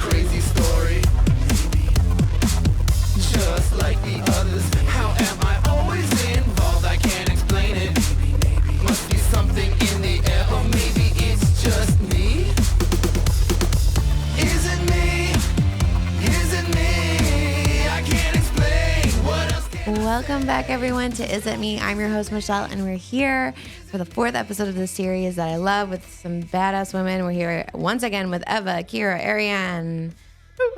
crazy story. Just like the others, how am I always involved? I can't explain it. Must be something in the air, or maybe it's just me. Is it me? Is it me? I can't explain. What else can Welcome back, everyone, to Is It Me? I'm your host, Michelle, and we're here for the fourth episode of this series that I love with some badass women. We're here once again with Eva Kira Aran.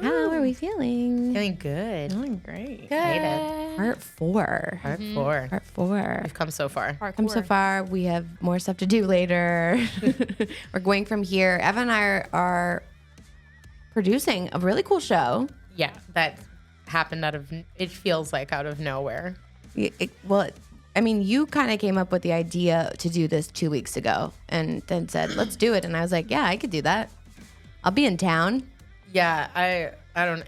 How are we feeling? Feeling good. Feeling great. Excited. Part four. Part four. Part four. We've come so far. Come so far. We have more stuff to do later. We're going from here. Eva and I are producing a really cool show. Yeah, that happened it feels like out of nowhere. I mean, you kind of came up with the idea to do this 2 weeks ago and then said, let's do it. And I was like, yeah, I could do that. I'll be in town. Yeah, I don't,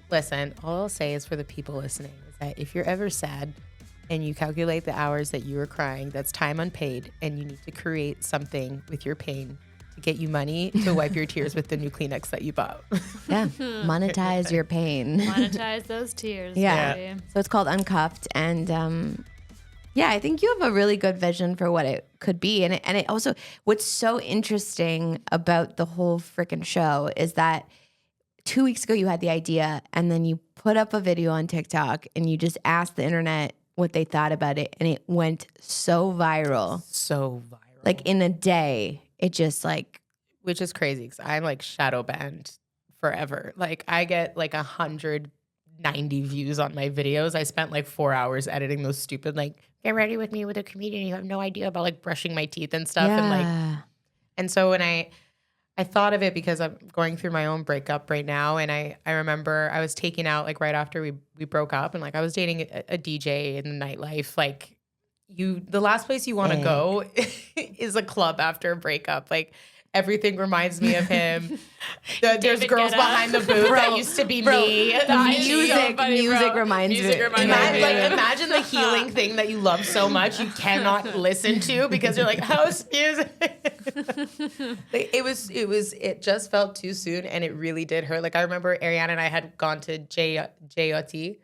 listen, all I'll say is for the people listening is that if you're ever sad and you calculate the hours that you were crying, that's time unpaid, and you need to create something with your pain to get you money to wipe your tears with the new Kleenex that you bought. Yeah. Monetize your pain. Monetize those tears. Yeah. Baby. So it's called Uncuffed. And yeah, I think you have a really good vision for what it could be. And it also, what's so interesting about the whole freaking show is that 2 weeks ago you had the idea and then you put up a video on TikTok and you just asked the internet what they thought about it. And it went so viral. So viral. Like in a day, it just like. Which is crazy because I'm like shadow banned forever. Like I get like 190 views on my videos. I spent like 4 hours editing those stupid like get ready with me with a comedian. You have no idea about like brushing my teeth and stuff. Yeah. And so when I thought of it because I'm going through my own breakup right now, and I remember I was taken out like right after we broke up, and like I was dating a DJ in the nightlife. Like the last place you want to go is a club after a breakup. Like everything reminds me of him. There's girls behind the booth that used to be me. Music reminds me. Imagine the healing thing that you love so much you cannot listen to because you're like, house music. It just felt too soon, and it really did hurt. Like I remember Ariana and I had gone to JOT,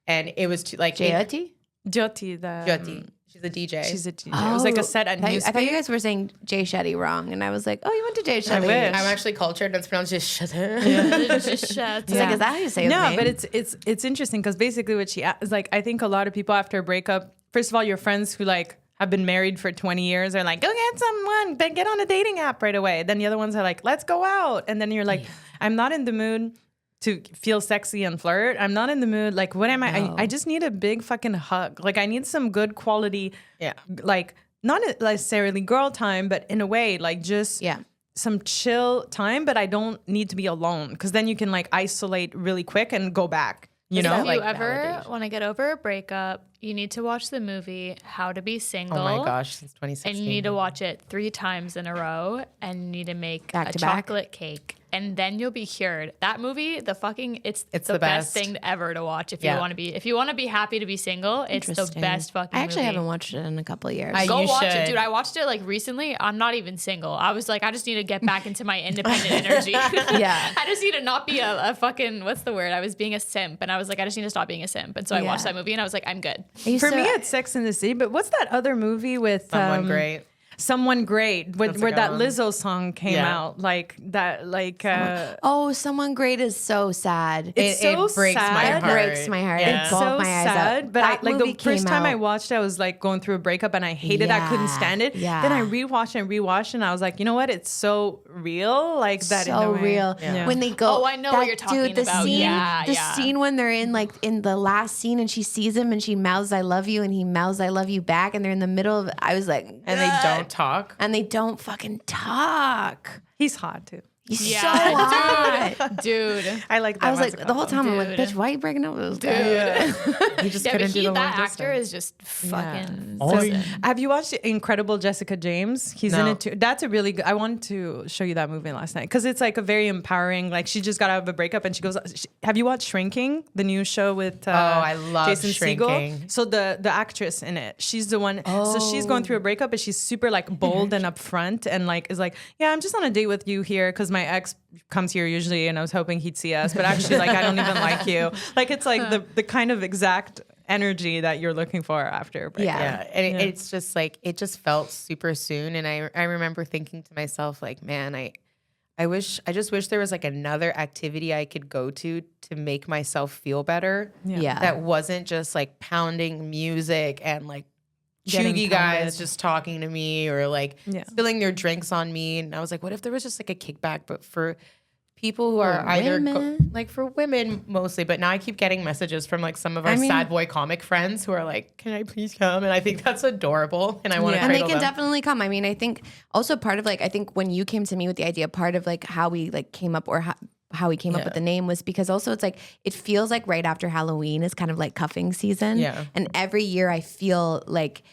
and it was too like JOT? Jyoti. She's a DJ. She's a DJ. It was like a set at Newspeak. I thought you guys were saying Jay Shetty wrong, and I was like, "Oh, you went to Jay Shetty." I'm actually cultured, and it's pronounced just Shetty. Just shut. It's like, is that how you say it? No, but it's interesting because basically what she is like, I think a lot of people after a breakup, first of all, your friends who like have been married for 20 years are like, go get someone, then get on a dating app right away. Then the other ones are like, let's go out, and then you're like, I'm not in the mood to feel sexy and flirt. I'm not in the mood. Like, what am I? No. I just need a big fucking hug. Like, I need some good quality, like, not necessarily girl time, but in a way, like, just some chill time. But I don't need to be alone because then you can, like, isolate really quick and go back. You know? If like you ever validation. want to get over a breakup, you need to watch the movie How to Be Single. Oh my gosh, since 2016. And you need to watch it 3 times in a row, and you need to make Back a to back? chocolate cake, and then you'll be cured. That movie, it's the the best best. thing ever to watch if you want to be happy to be single. It's the Interesting. best fucking I actually movie. haven't watched it in a couple of years. Go You watch it, should. dude. I watched it like recently. I'm not even single. I was like, I just need to get back into my independent energy. Yeah. I just need to not be a fucking, what's the word? I was being a simp, and I was like, I just need to stop being a simp. And so I watched that movie, and I was like, I'm good. For me, it's Sex and the City. But what's that other movie with Someone great. Someone Great, where That's a that good one. Lizzo song came out, like that, like Someone Great is so sad. It's so it breaks sad. my It heart. breaks my heart. Yeah. It so bawled my eyes sad. out. But That like movie the first came time I out- watched it, I was like going through a breakup and I hated it. I couldn't stand it. Yeah. Then I rewatched and I was like, you know what? It's so real, like that. in a so way. real. Yeah. When they go, Oh, I know what you're talking the about. Scene, Yeah, the yeah. scene when they're in the last scene and she sees him and she mouths "I love you" and he mouths "I love you" back, and they're in the middle of. I was like, And they don't talk. and they don't fucking talk. He's hot too. He's so hot. Dude. I like that. I was like, the whole time I'm like, Dude. bitch, why are you breaking up with this guy? He just Yeah, but couldn't do the that long actor distance. is just fucking. Have you watched Incredible Jessica James? He's in No. it too. That's a really good. I wanted to show you that movie last night because it's like a very empowering. Like she just got out of a breakup and she goes. Have you watched Shrinking, the new show with? I love Jason Shrinking. Segel. So the actress in it, she's the one. So she's going through a breakup, but she's super like bold and upfront and like is like, yeah, I'm just on a date with you here because because my ex comes here usually and I was hoping he'd see us, but actually like, I don't even like you. Like, it's like the kind of exact energy that you're looking for after a breakup. Yeah. And it's just like, it just felt super soon. And I remember thinking to myself, like, man, I just wish there was like another activity I could go to make myself feel better. Yeah. That wasn't just like pounding music and like Getting chuggy pounded. guys just talking to me or like spilling their drinks on me. And I was like, what if there was just like a kickback, but for people who are either like for women mostly, but now I keep getting messages from like some of our sad boy comic friends who are like, can I please come? And I think that's adorable. And I want to And they can definitely come. I mean, I think also part of like, I think when you came to me with the idea, part of like how we like came up or how we came up with the name was because also it's like, it feels like right after Halloween is kind of like cuffing season. Yeah. And every year I feel like,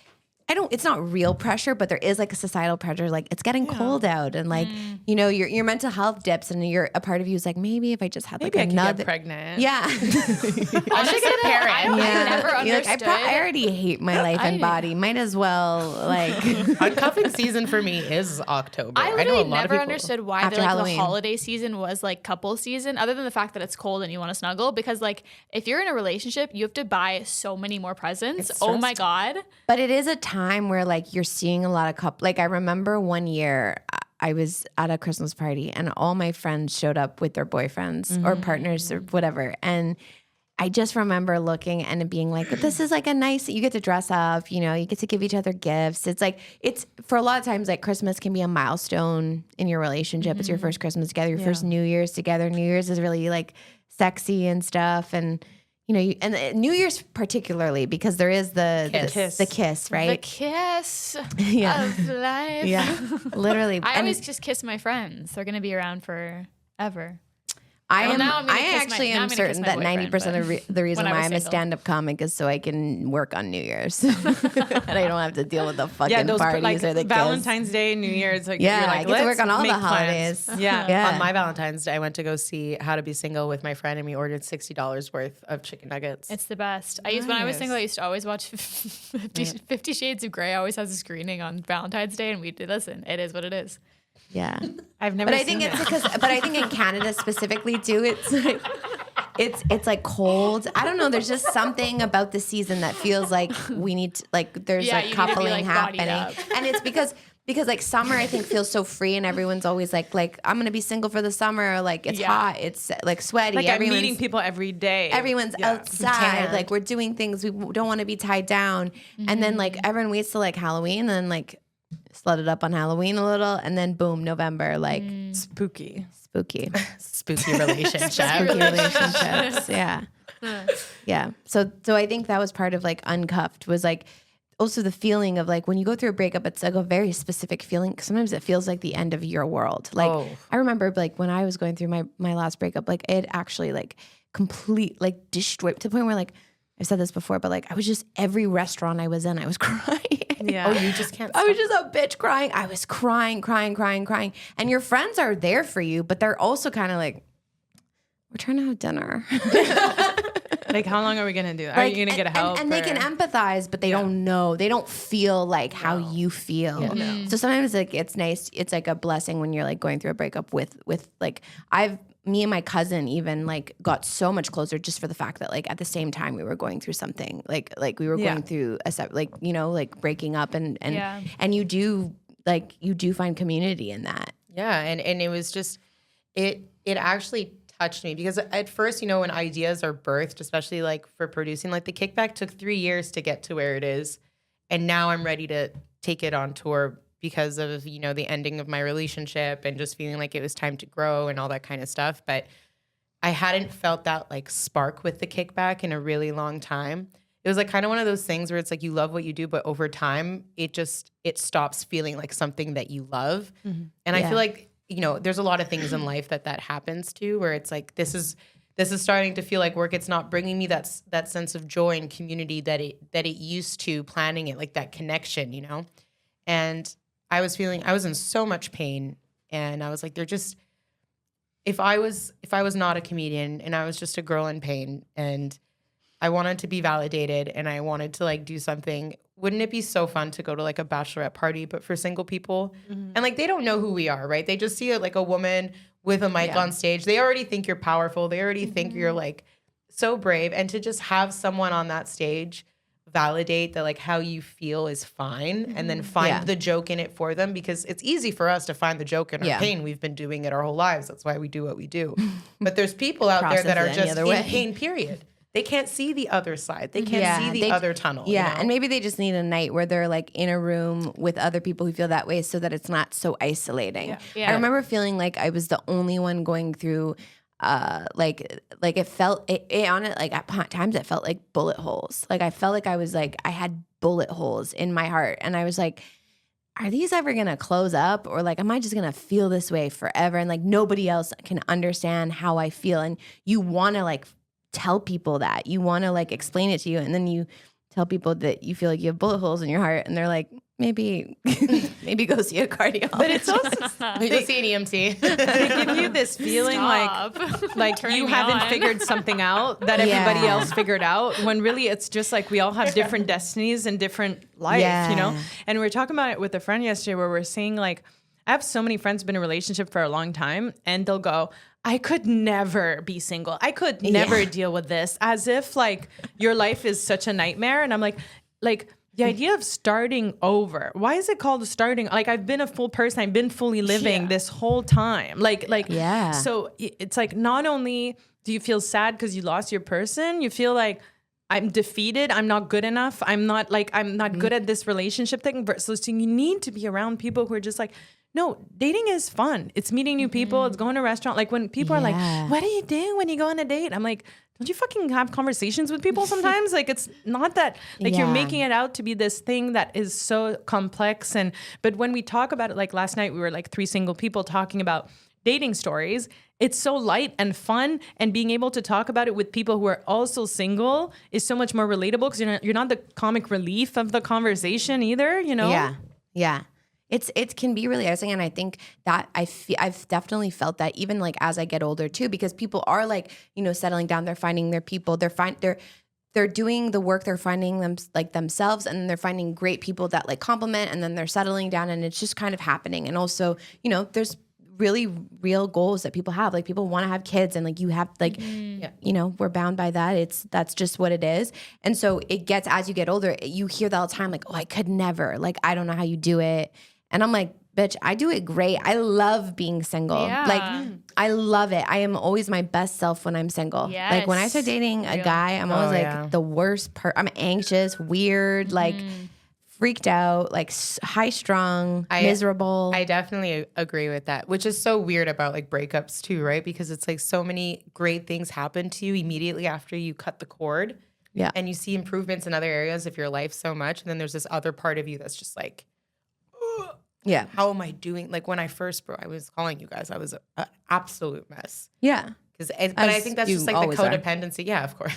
it's not real pressure, but there is like a societal pressure. Like it's getting cold out and like, you know, your mental health dips and a part of you is like, maybe if I just had like Maybe I could another. get pregnant. Yeah. I should get a parent. I never You're like, understood. I already hate my life and body. Might as well like. Cuffing season for me is October. I know literally a lot of never people- understood why After the Halloween. holiday season was like couple season, other than the fact that it's cold and you want to snuggle. Because like if you're in a relationship, you have to buy so many more presents. Oh my god! But it is a time where like you're seeing a lot of couples. Like I remember one year I was at a Christmas party and all my friends showed up with their boyfriends or partners or whatever. And I just remember looking and it being like, but this is like a nice, you get to dress up, you know, you get to give each other gifts. It's like, it's for a lot of times like Christmas can be a milestone in your relationship. It's your first Christmas together, your first New Year's together. New Year's is really like sexy and stuff. And you know, and the New Year's particularly because there is the kiss, right? The kiss Yeah. of life. Yeah, literally. I And always just kiss my friends. They're gonna be around forever. I now I'm gonna kiss my- actually now am I'm gonna kiss certain my that 90% boyfriend, of the reason when I why was I'm a single. stand-up comic is so I can work on New Year's and I don't have to deal with the fucking Those parties like or the kiss. Valentine's Day, New Year's, like Yeah, you're like, I get to work let's on all the make plans. holidays. Yeah. Yeah. On my Valentine's Day, I went to go see How to Be Single with my friend, and we ordered $60 worth of chicken nuggets. It's the best. When I was single, I used to always watch 50 Shades of Grey. Always has a screening on Valentine's Day, and we did listen. It is what it is. Yeah. I've never But I seen think it. it's because, but I think in Canada specifically too, it's like, it's like cold. I don't know. There's just something about the season that feels like we need to, like, there's Yeah, like you need to be, coupling like, bodied happening. up. And it's because like summer, I think feels so free and everyone's always like, I'm going to be single for the summer. Like it's hot. It's like sweaty. Like I'm Everyone's- meeting people every day. Everyone's outside. Tanned. Like we're doing things. We don't want to be tied down. And then like everyone waits till like Halloween and then like slut it up on Halloween a little. And then boom, November, like Spooky. spooky. Spooky relationship. Spooky relationships. Yeah. Yeah. So I think that was part of like Uncuffed was like also the feeling of like when you go through a breakup, it's like a very specific feeling. Sometimes it feels like the end of your world. Like I remember like when I was going through my last breakup, like it actually like complete like destroyed to the point where like I've said this before, but like I was just every restaurant I was in, I was crying. Yeah. Oh, you just can't I was just a bitch crying. I was crying. And your friends are there for you, but they're also kind of like, we're trying to have dinner. Like, how long are we gonna do? Are you gonna get help? And they can empathize, but they don't know. They don't feel like how you feel. So sometimes like it's nice. It's like a blessing when you're like going through a breakup with like me and my cousin even like got so much closer just for the fact that like at the same time we were going through something like we were going through like you know like breaking up and you do find community in that. Yeah, and it was just it actually touched me because at first, you know, when ideas are birthed, especially like for producing, like the Kickback took 3 years to get to where it is, and now I'm ready to take it on tour because of, you know, the ending of my relationship and just feeling like it was time to grow and all that kind of stuff. But I hadn't felt that like spark with the Kickback in a really long time. It was like kind of one of those things where it's like you love what you do, but over time it stops feeling like something that you love. And I feel like, you know, there's a lot of things in life that happens to where it's like this is starting to feel like work. It's not bringing me that sense of joy and community that it used to, planning it, like that connection, you know. And I was in so much pain, and I was like, if I was not a comedian and I was just a girl in pain and I wanted to be validated and I wanted to like do something wouldn't it be so fun to go to like a bachelorette party, but for single people? And like, they don't know who we are, right? They just see like a woman with a mic on stage. They already think you're powerful. They already think you're like so brave. And to just have someone on that stage validate that like how you feel is fine, and then find the joke in it for them, because it's easy for us to find the joke in our pain. We've been doing it our whole lives. That's why we do what we do. But there's people out there that are just in pain, period. They can't see the other side. They can't see the other tunnel. Yeah, you know? and maybe they just need a night where they're like in a room with other people who feel that way, so that it's not so isolating. Yeah. I remember feeling like I was the only one going through like it felt it on it, like at times it felt like bullet holes. Like I felt like I had bullet holes in my heart, and I was like, are these ever gonna close up, or like am I just gonna feel this way forever, and like nobody else can understand how I feel? And you want to like tell people that, you want to like explain it to you, and then you tell people that you feel like you have bullet holes in your heart, and they're like, maybe go see a cardiologist. But it's also Maybe go see an EMT. they give you this feeling like Turning you me haven't on. figured something out that everybody else figured out, when really it's just like we all have different destinies and different life, you know? And we were talking about it with a friend yesterday, where we're saying like, I have so many friends who've been in a relationship for a long time, and they'll go, I could never be single. I could never deal with this, as if like your life is such a nightmare. And I'm like the idea of starting over. Why is it called starting? Like, I've been a full person. I've been fully living this whole time. So it's like, not only do you feel sad because you lost your person, you feel like I'm defeated. I'm not good enough. I'm not good at this relationship thing. So you need to be around people who are just like, no, dating is fun. It's meeting new people. It's going to a restaurant. Like when people are like, what do you do when you go on a date? I'm like, don't you fucking have conversations with people sometimes? Like, it's not that, like, you're making it out to be this thing that is so complex. But when we talk about it, like last night, we were like 3 single people talking about dating stories. It's so light and fun, and being able to talk about it with people who are also single is so much more relatable, because you're not the comic relief of the conversation either, you know? Yeah. It can be really isolating, and I think that I've definitely felt that even like as I get older too, because people are like, you know, settling down, they're finding their people, they're doing the work, they're finding them like themselves, and then they're finding great people that like complement, and then they're settling down, and it's just kind of happening. And also, you know, there's really real goals that people have. Like people want to have kids, and like you have like, you know, we're bound by that. That's just what it is. And so it gets, as you get older, you hear that all the time, like, oh, I could never, like, I don't know how you do it. And I'm like, bitch, I do it great. I love being single. Yeah. Like, I love it. I am always my best self when I'm single. Yes. Like when I start dating a guy, I'm always like the worst I'm anxious, weird, like freaked out, like high strung, miserable. I definitely agree with that, which is so weird about like breakups too, right? Because it's like so many great things happen to you immediately after you cut the cord. Yeah. And you see improvements in other areas of your life so much. And then there's this other part of you that's just like, yeah. How am I doing? Like when I first I was calling you guys, I was an absolute mess. Yeah. But I think that's just like the codependency. Yeah, of course.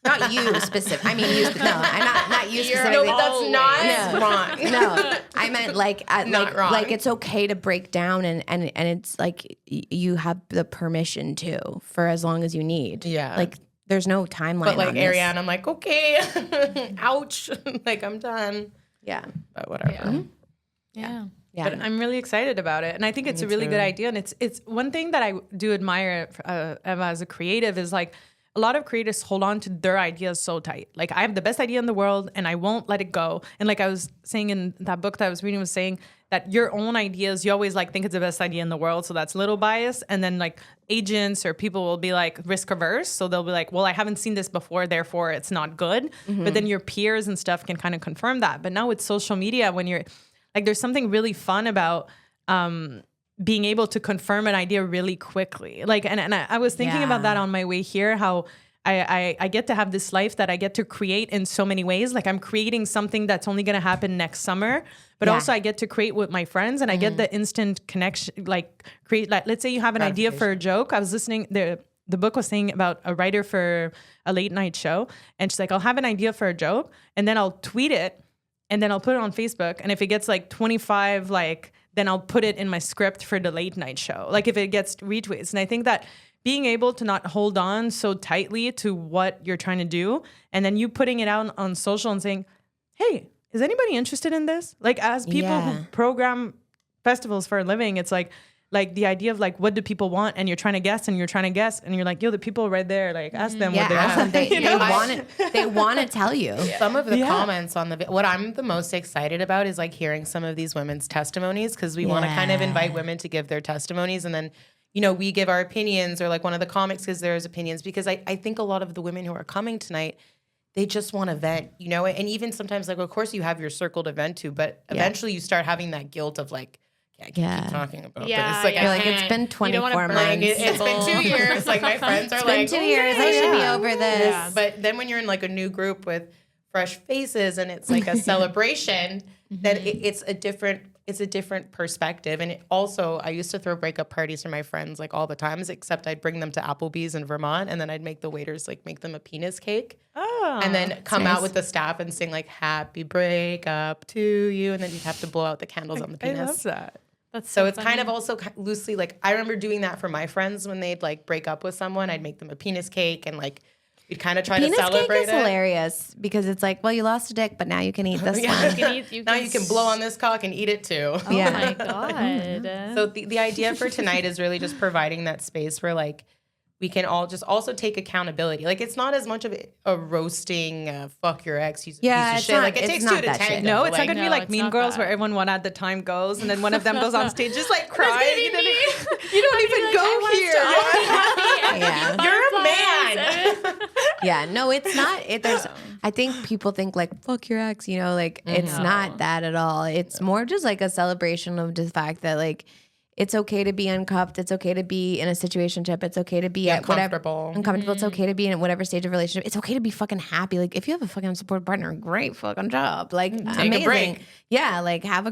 Not you specific. I mean, you. No, I'm not you specifically. No, but that's not wrong. No, I meant like, Not wrong. Like it's okay to break down, and it's like you have the permission to for as long as you need. Yeah. Like there's no timeline. But like on this. Ariane, I'm like, okay, ouch, like I'm done. Yeah. But whatever. Yeah. Yeah. But I'm really excited about it. And I think it's a really good idea. And it's one thing that I do admire Eva as a creative is like a lot of creatives hold on to their ideas so tight. Like I have the best idea in the world and I won't let it go. And like I was saying in that book that I was reading was saying that your own ideas, you always like think it's the best idea in the world. So that's a little bias. And then like agents or people will be like risk averse. So they'll be like, well, I haven't seen this before, therefore it's not good. But then your peers and stuff can kind of confirm that. But now with social media, when you're like, there's something really fun about being able to confirm an idea really quickly. Like, and I was thinking about that on my way here, how I get to have this life that I get to create in so many ways. Like I'm creating something that's only going to happen next summer, but also I get to create with my friends and I get the instant connection, like create, like, let's say you have an idea for a joke. I was listening, the book was saying about a writer for a late night show. And she's like, I'll have an idea for a joke and then I'll tweet it. And then I'll put it on Facebook. And if it gets like 25, then I'll put it in my script for the late night show. Like if it gets retweets. And I think that being able to not hold on so tightly to what you're trying to do, and then you putting it out on social and saying, hey, is anybody interested in this? Like, as people who program festivals for a living, it's like the idea of like, what do people want? And you're trying to guess and you're like, yo, the people right there, like ask them what they want. They want to tell you. Some of the comments on what I'm the most excited about is like hearing some of these women's testimonies, because we want to kind of invite women to give their testimonies, and then, you know, we give our opinions, or like one of the comics gives their opinions, because I think a lot of the women who are coming tonight, they just want to vent, you know, and even sometimes like, of course you have your circle to vent to, but eventually you start having that guilt of like, I can't keep talking about this. Like, you're like, it's been 24 months. Like, it's been 2 years. Like, my friends are like, it's been 2 years. I should be over this. Yeah. But then when you're in like a new group with fresh faces and it's like a celebration, then it's a different perspective. And it also, I used to throw breakup parties for my friends like all the times, except I'd bring them to Applebee's in Vermont, and then I'd make the waiters like make them a penis cake. And then come out with the staff and sing like "Happy Breakup to You," and then you'd have to blow out the candles on the penis. I love that. That's So it's kind of also loosely like, I remember doing that for my friends when they'd like break up with someone. I'd make them a penis cake, and like we'd kind of try to celebrate cake is it. hilarious, because it's like, well, you lost a dick, but now you can eat this one. Now you can blow on this cock and eat it too. Oh my God. So the idea for tonight is really just providing that space where like we can all just also take accountability. Like, it's not as much of a roasting, fuck your ex, he's a piece of shit. Like, it takes two to tango. No, it's like, not going to be like Mean Girls where everyone one at the time goes, and then one of them goes on stage just like crying. You don't even go here. You're a man. Yeah, no, it's not. I think people think like, fuck your ex, you know, like it's not that at all. It's more just like a celebration of the fact that like, it's okay to be uncuffed. It's okay to be in a situationship. It's okay to be at whatever uncomfortable. It's okay to be in whatever stage of relationship. It's okay to be fucking happy. Like, if you have a fucking support partner, great fucking job. Like, take amazing. a break. Yeah, like have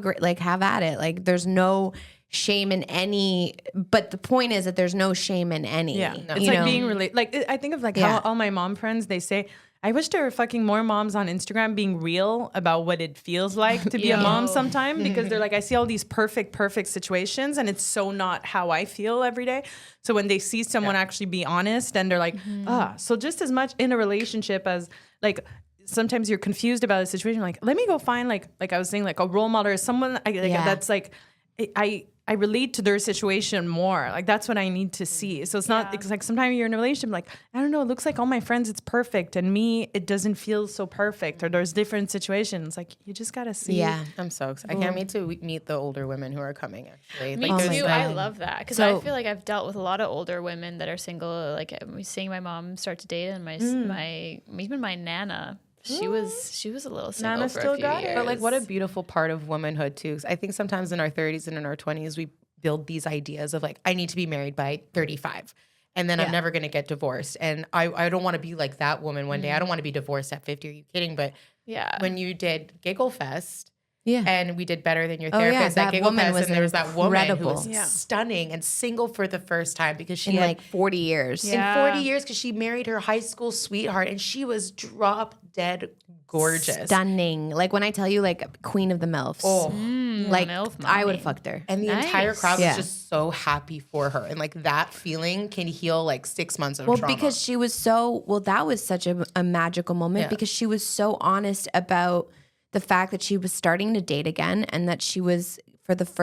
at it. Like, there's no shame in any. But the point is that there's no shame in any. Yeah, it's like being like, I think of like how all my mom friends, they say, I wish there were fucking more moms on Instagram being real about what it feels like to be a mom sometime, because they're like, I see all these perfect situations, and it's so not how I feel every day. So when they see someone actually be honest, and they're like, so just as much in a relationship as like, sometimes you're confused about a situation, like, let me go find like I was saying, like a role model or someone that's like, I relate to their situation more. Like, that's what I need to see. So it's not, it's like sometimes you're in a relationship, like, I don't know, it looks like all my friends, it's perfect. And me, it doesn't feel so perfect. Or there's different situations. Like, you just got to see. Yeah. I'm so excited. I can't wait to meet the older women who are coming, actually. Me Like, too. I love that, because So- I feel like I've dealt with a lot of older women that are single. Like, I'm seeing my mom start to date, and even my nana. She was a little single Nana for still a few got it. years. But like, what a beautiful part of womanhood too. 'Cause I think sometimes in our 30s and in our 20s, we build these ideas of like, I need to be married by 35, and then I'm never going to get divorced. And I don't want to be like that woman one day. I don't want to be divorced at 50. Are you kidding? But when you did Giggle Fest, and we did Better Than Your Therapist at Giggle Fest, and there was that woman who was stunning and single for the first time, because she in had like 40 years. in 40 years, because she married her high school sweetheart, and she was drop dead gorgeous. Stunning. Like, when I tell you, like, queen of the MILFs. Like, MILF I would have mommy. fucked her. And the entire crowd Yeah. was just so happy for her. And like, that feeling can heal like 6 months of trauma. Because she was that was such a magical moment, because she was so honest about the fact that she was starting to date again, and that she was,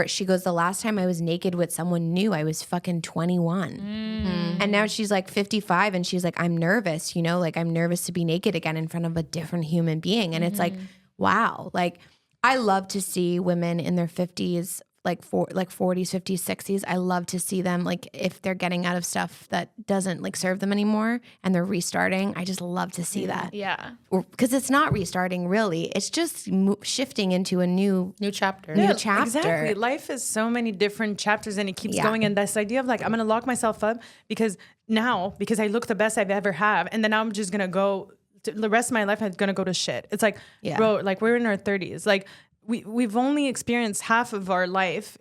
she goes, the last time I was naked with someone new, I was fucking 21. And now she's like 55, and she's like, I'm nervous, you know, like, I'm nervous to be naked again in front of a different human being. And it's like, wow. Like, I love to see women in their 50s, like 40s, 50s, 60s. I love to see them, like, if they're getting out of stuff that doesn't like serve them anymore and they're restarting. I just love to see that. Yeah. Because it's not restarting, really. It's just shifting into a new chapter. New chapter. Exactly. Life is so many different chapters, and it keeps going. And this idea of like, I'm going to lock myself up because I look the best I've ever have. And then I'm just going to go, the rest of my life is going to go to shit. It's like, bro, like, we're in our 30s. Like, we've only experienced half of our life,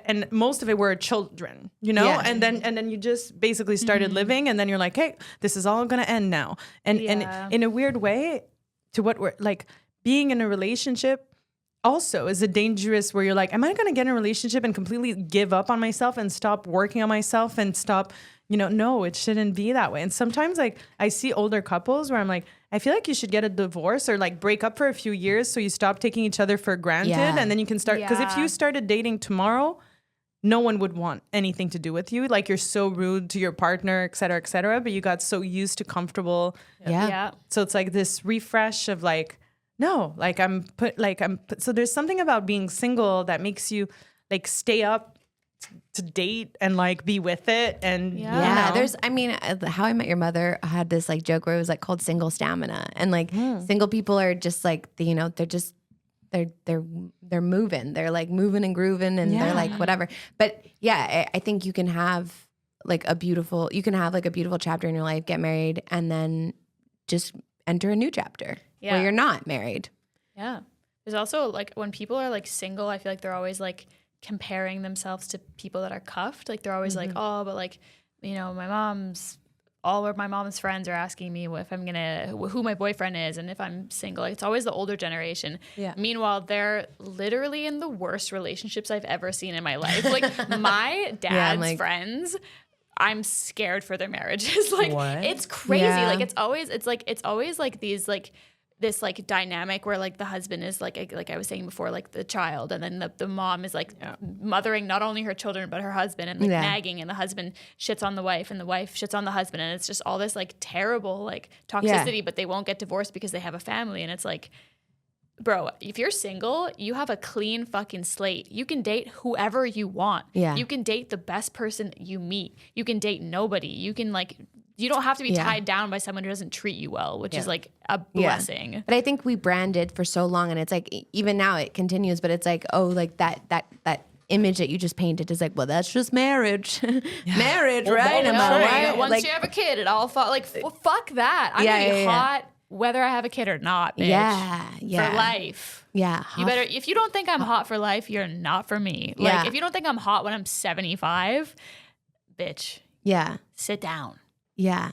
and most of it were children, you know, and then you just basically started living, and then you're like, hey, this is all gonna end now, and in a weird way, to what we're like, being in a relationship also is a dangerous, where you're like, am I gonna get in a relationship and completely give up on myself and stop working on myself and stop you know, no, it shouldn't be that way. And sometimes like I see older couples where I'm like, I feel like you should get a divorce or like break up for a few years so you stop taking each other for granted and then you can start. Because if you started dating tomorrow, no one would want anything to do with you. Like you're so rude to your partner, et cetera, but you got so used to comfortable. Yeah. So it's like this refresh of like, no, like so there's something about being single that makes you like stay up to date and like be with it. And yeah, there's, I mean, How I Met Your Mother had this like joke where it was like called single stamina, and like single people are just like, you know, they're moving, they're like moving and grooving, and they're like whatever. But yeah, I think you can have like a beautiful chapter in your life, get married, and then just enter a new chapter where you're not married. Yeah. There's also like when people are like single, I feel like they're always like comparing themselves to people that are cuffed. Like they're always like, oh, but like, you know, all of my mom's friends are asking me who my boyfriend is and if I'm single. Like, it's always the older generation. Yeah. Meanwhile, they're literally in the worst relationships I've ever seen in my life. Like my dad's friends, I'm scared for their marriages. Like it's crazy. Like it's always like these like this like dynamic where like the husband is like I was saying before, like the child, and then the mom is like mothering not only her children but her husband, and like nagging, and the husband shits on the wife and the wife shits on the husband, and it's just all this like terrible like toxicity, but they won't get divorced because they have a family. And it's like, bro, if you're single, you have a clean fucking slate. You can date whoever you want. Yeah. You can date the best person you meet. You can date nobody. You can like, you don't have to be tied down by someone who doesn't treat you well, which is like a blessing. Yeah. But I think we branded for so long, and it's like, even now it continues, but it's like, oh, like that image that you just painted is like, well, that's just marriage. Marriage, right? Am I right? Once like, you have a kid, it all fuck that. I'm gonna be hot whether I have a kid or not, bitch. For life. Yeah. You better, if you don't think I'm hot for life, you're not for me. Like, if you don't think I'm hot when I'm 75, bitch. Yeah. Sit down. Yeah.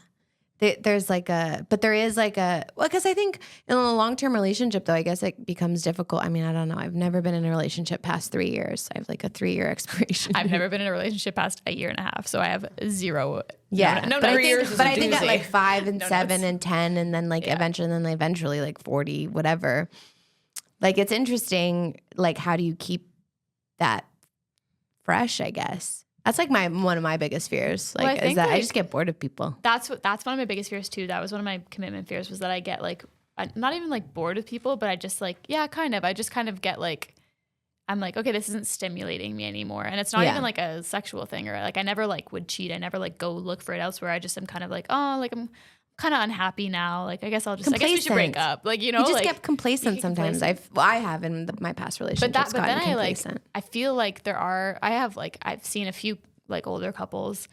There's like there is like well, because I think in a long-term relationship, though, I guess it becomes difficult. I mean, I don't know. I've never been in a relationship past 3 years. I have like a 3-year expiration. I've never been in a relationship past a year and a half. So I have zero. Yeah. No, but 3 years. I think at like 5 and 7 and 10, and then like eventually like 40, whatever. Like, it's interesting. Like, how do you keep that fresh, I guess? That's like one of my biggest fears. Like, is that I just get bored of people. That's one of my biggest fears too. That was one of my commitment fears, was that I get like, not even like bored of people, but I just like, kind of. I just kind of get like, I'm like, okay, this isn't stimulating me anymore. And it's not even like a sexual thing, or like I never like would cheat. I never like go look for it elsewhere. I just am kind of like, oh, like I'm kind of unhappy now. Like, I guess we should break up. Like, you know, you just like, get complacent sometimes. I have in my past relationships. But then I feel like I've seen a few like older couples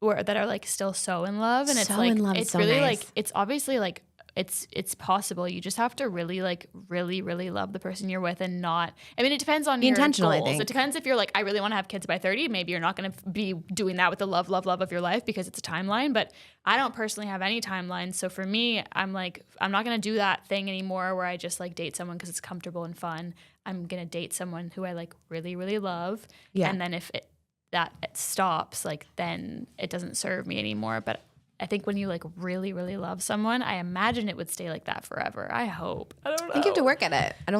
that are like still so in love, and it's like, it's so really nice. Like, it's obviously like, it's possible. You just have to really like really love the person you're with, and not, I mean, it depends on your intentional goals. I think It depends if you're like, I really want to have kids by 30. Maybe you're not going to be doing that with the love of your life, because it's a timeline. But I don't personally have any timeline. So for me, I'm like, I'm not going to do that thing anymore where I just like date someone because it's comfortable and fun. I'm going to date someone who I like really love. Yeah. And then if it stops, like, then it doesn't serve me anymore. But I think when you like really love someone, I imagine it would stay like that forever. I hope. I don't know. I think you have to work at it. I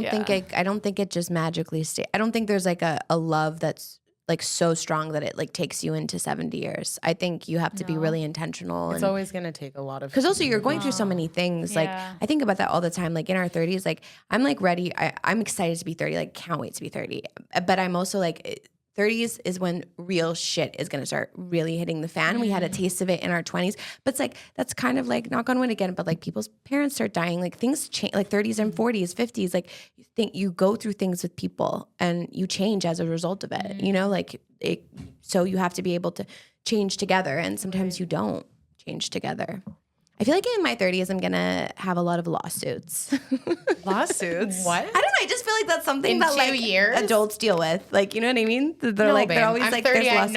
don't think it just magically stays. I don't think there's like a love that's like so strong that it like takes you into 70 years. I think you have to be really intentional. It's always going to take a lot of, because also you're going through so many things. Like, I think about that all the time. Like, in our 30s, like, I'm like ready. I'm excited to be 30. Like, can't wait to be 30. But I'm also like, 30s is when real shit is going to start really hitting the fan. We had a taste of it in our 20s, but it's like, that's kind of like, knock on wood again, but like people's parents start dying, like things change, like 30s and 40s, 50s, like you go through things with people and you change as a result of it, you know, like so you have to be able to change together, and sometimes you don't change together. I feel like in my 30s, I'm going to have a lot of lawsuits. Lawsuits? What? I don't know. I just feel like that's something in that 2 like years? Adults deal with. like, you know what I mean? They're they're always I'm like, 30. there's lawsuits.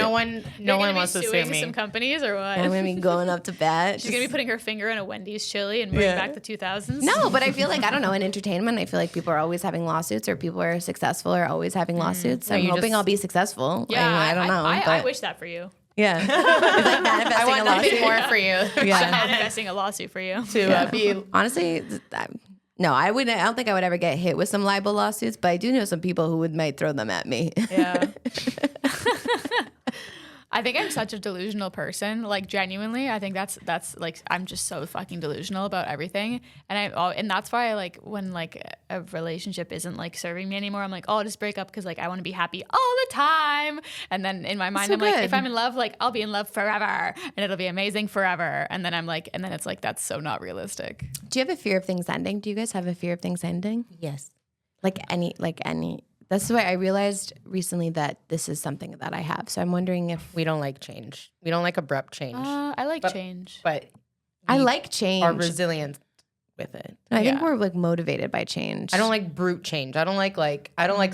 No one wants to sue me. Some companies or what? I'm going to be going up to bat. She's going to be putting her finger in a Wendy's chili and bringing back the 2000s. No, but I feel like, I don't know, in entertainment, I feel like people are always having lawsuits, or people are successful are always having lawsuits. I'm hoping I'll be successful. Yeah, I don't know. I wish that for you. Yeah. It's like manifesting I want a nothing lawsuit. more for you. Yeah. Manifesting a lawsuit for you. To be Honestly, no, I wouldn't. I don't think I would ever get hit with some libel lawsuits, but I do know some people who might throw them at me. Yeah. I think I'm such a delusional person. Like genuinely, I think that's like I'm just so fucking delusional about everything, and that's why I like when like a relationship isn't like serving me anymore. I'm like, oh, I'll just break up because like I want to be happy all the time. And then in my mind, so I'm like, good. if I'm in love, like I'll be in love forever, and it'll be amazing forever. And then I'm like, and then it's like that's so not realistic. Do you have a fear of things ending? Do you guys have a fear of things ending? yes. Like any. That's why I realized recently that this is something that I have. So I'm wondering if We don't like change. We don't like abrupt change. I like But- change. But I we like change. are resilient with it. I think Yeah. we're like motivated by change. I don't like brute change. I don't like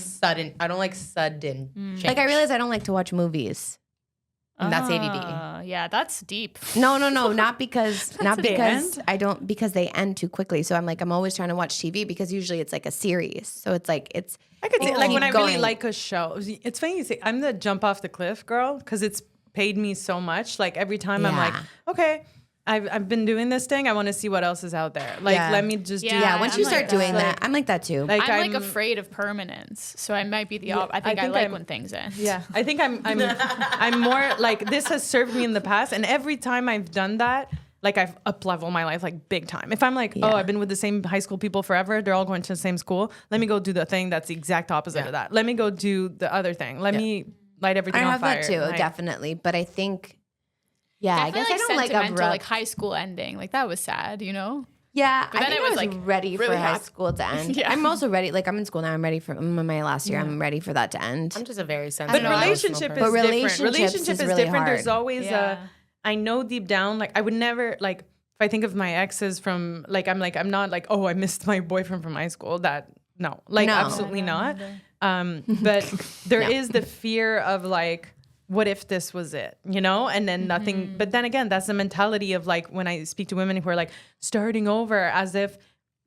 sudden change. Like I realize I don't like to watch movies. And that's ADD. Yeah, that's deep. No, not because they end? I don't because they end too quickly. So I'm always trying to watch TV because usually it's like a series. So it's like it's I could say, like keep when I really going. like a show, it's funny you say I'm the jump off the cliff girl because it's paid me so much. Like every time I'm like, Yeah. okay, I've been doing this thing. I want to see what else is out there. Like Yeah. let me just do Yeah, yeah. Once I'm you like start that. doing that, I'm like that too. like I'm like afraid of permanence, so I might be the opposite. I think I like when things end. Yeah, I think I'm more like this has served me in the past, and every time I've done that, like I've up-leveled my life like big time. If I'm like, oh, I've been with the same high school people forever, they're all going to the same school. Let me go do the thing that's the exact opposite of that. Let me go do the other thing. Let me light everything I on have fire. that too, Like, definitely. But I think, yeah, I guess I don't like sentimental, abrupt. like high school ending. Like that was sad, you know? Yeah, But I then think it was, I like, ready for really high happy. school to end. Yeah. I'm also ready. Like I'm in school now. I'm ready for my last year. I'm ready for that to end. I'm just a very But sensitive. relationship is But different. relationships Relationship is is really different. hard. There's always Yeah. I know deep down, like I would never like if I think of my exes from I'm not like, oh, I missed my boyfriend from high school. That no, like No. absolutely not. But there is the fear of like, what if this was it, you know? And then nothing. But then again, that's the mentality of like when I speak to women who are like starting over, as if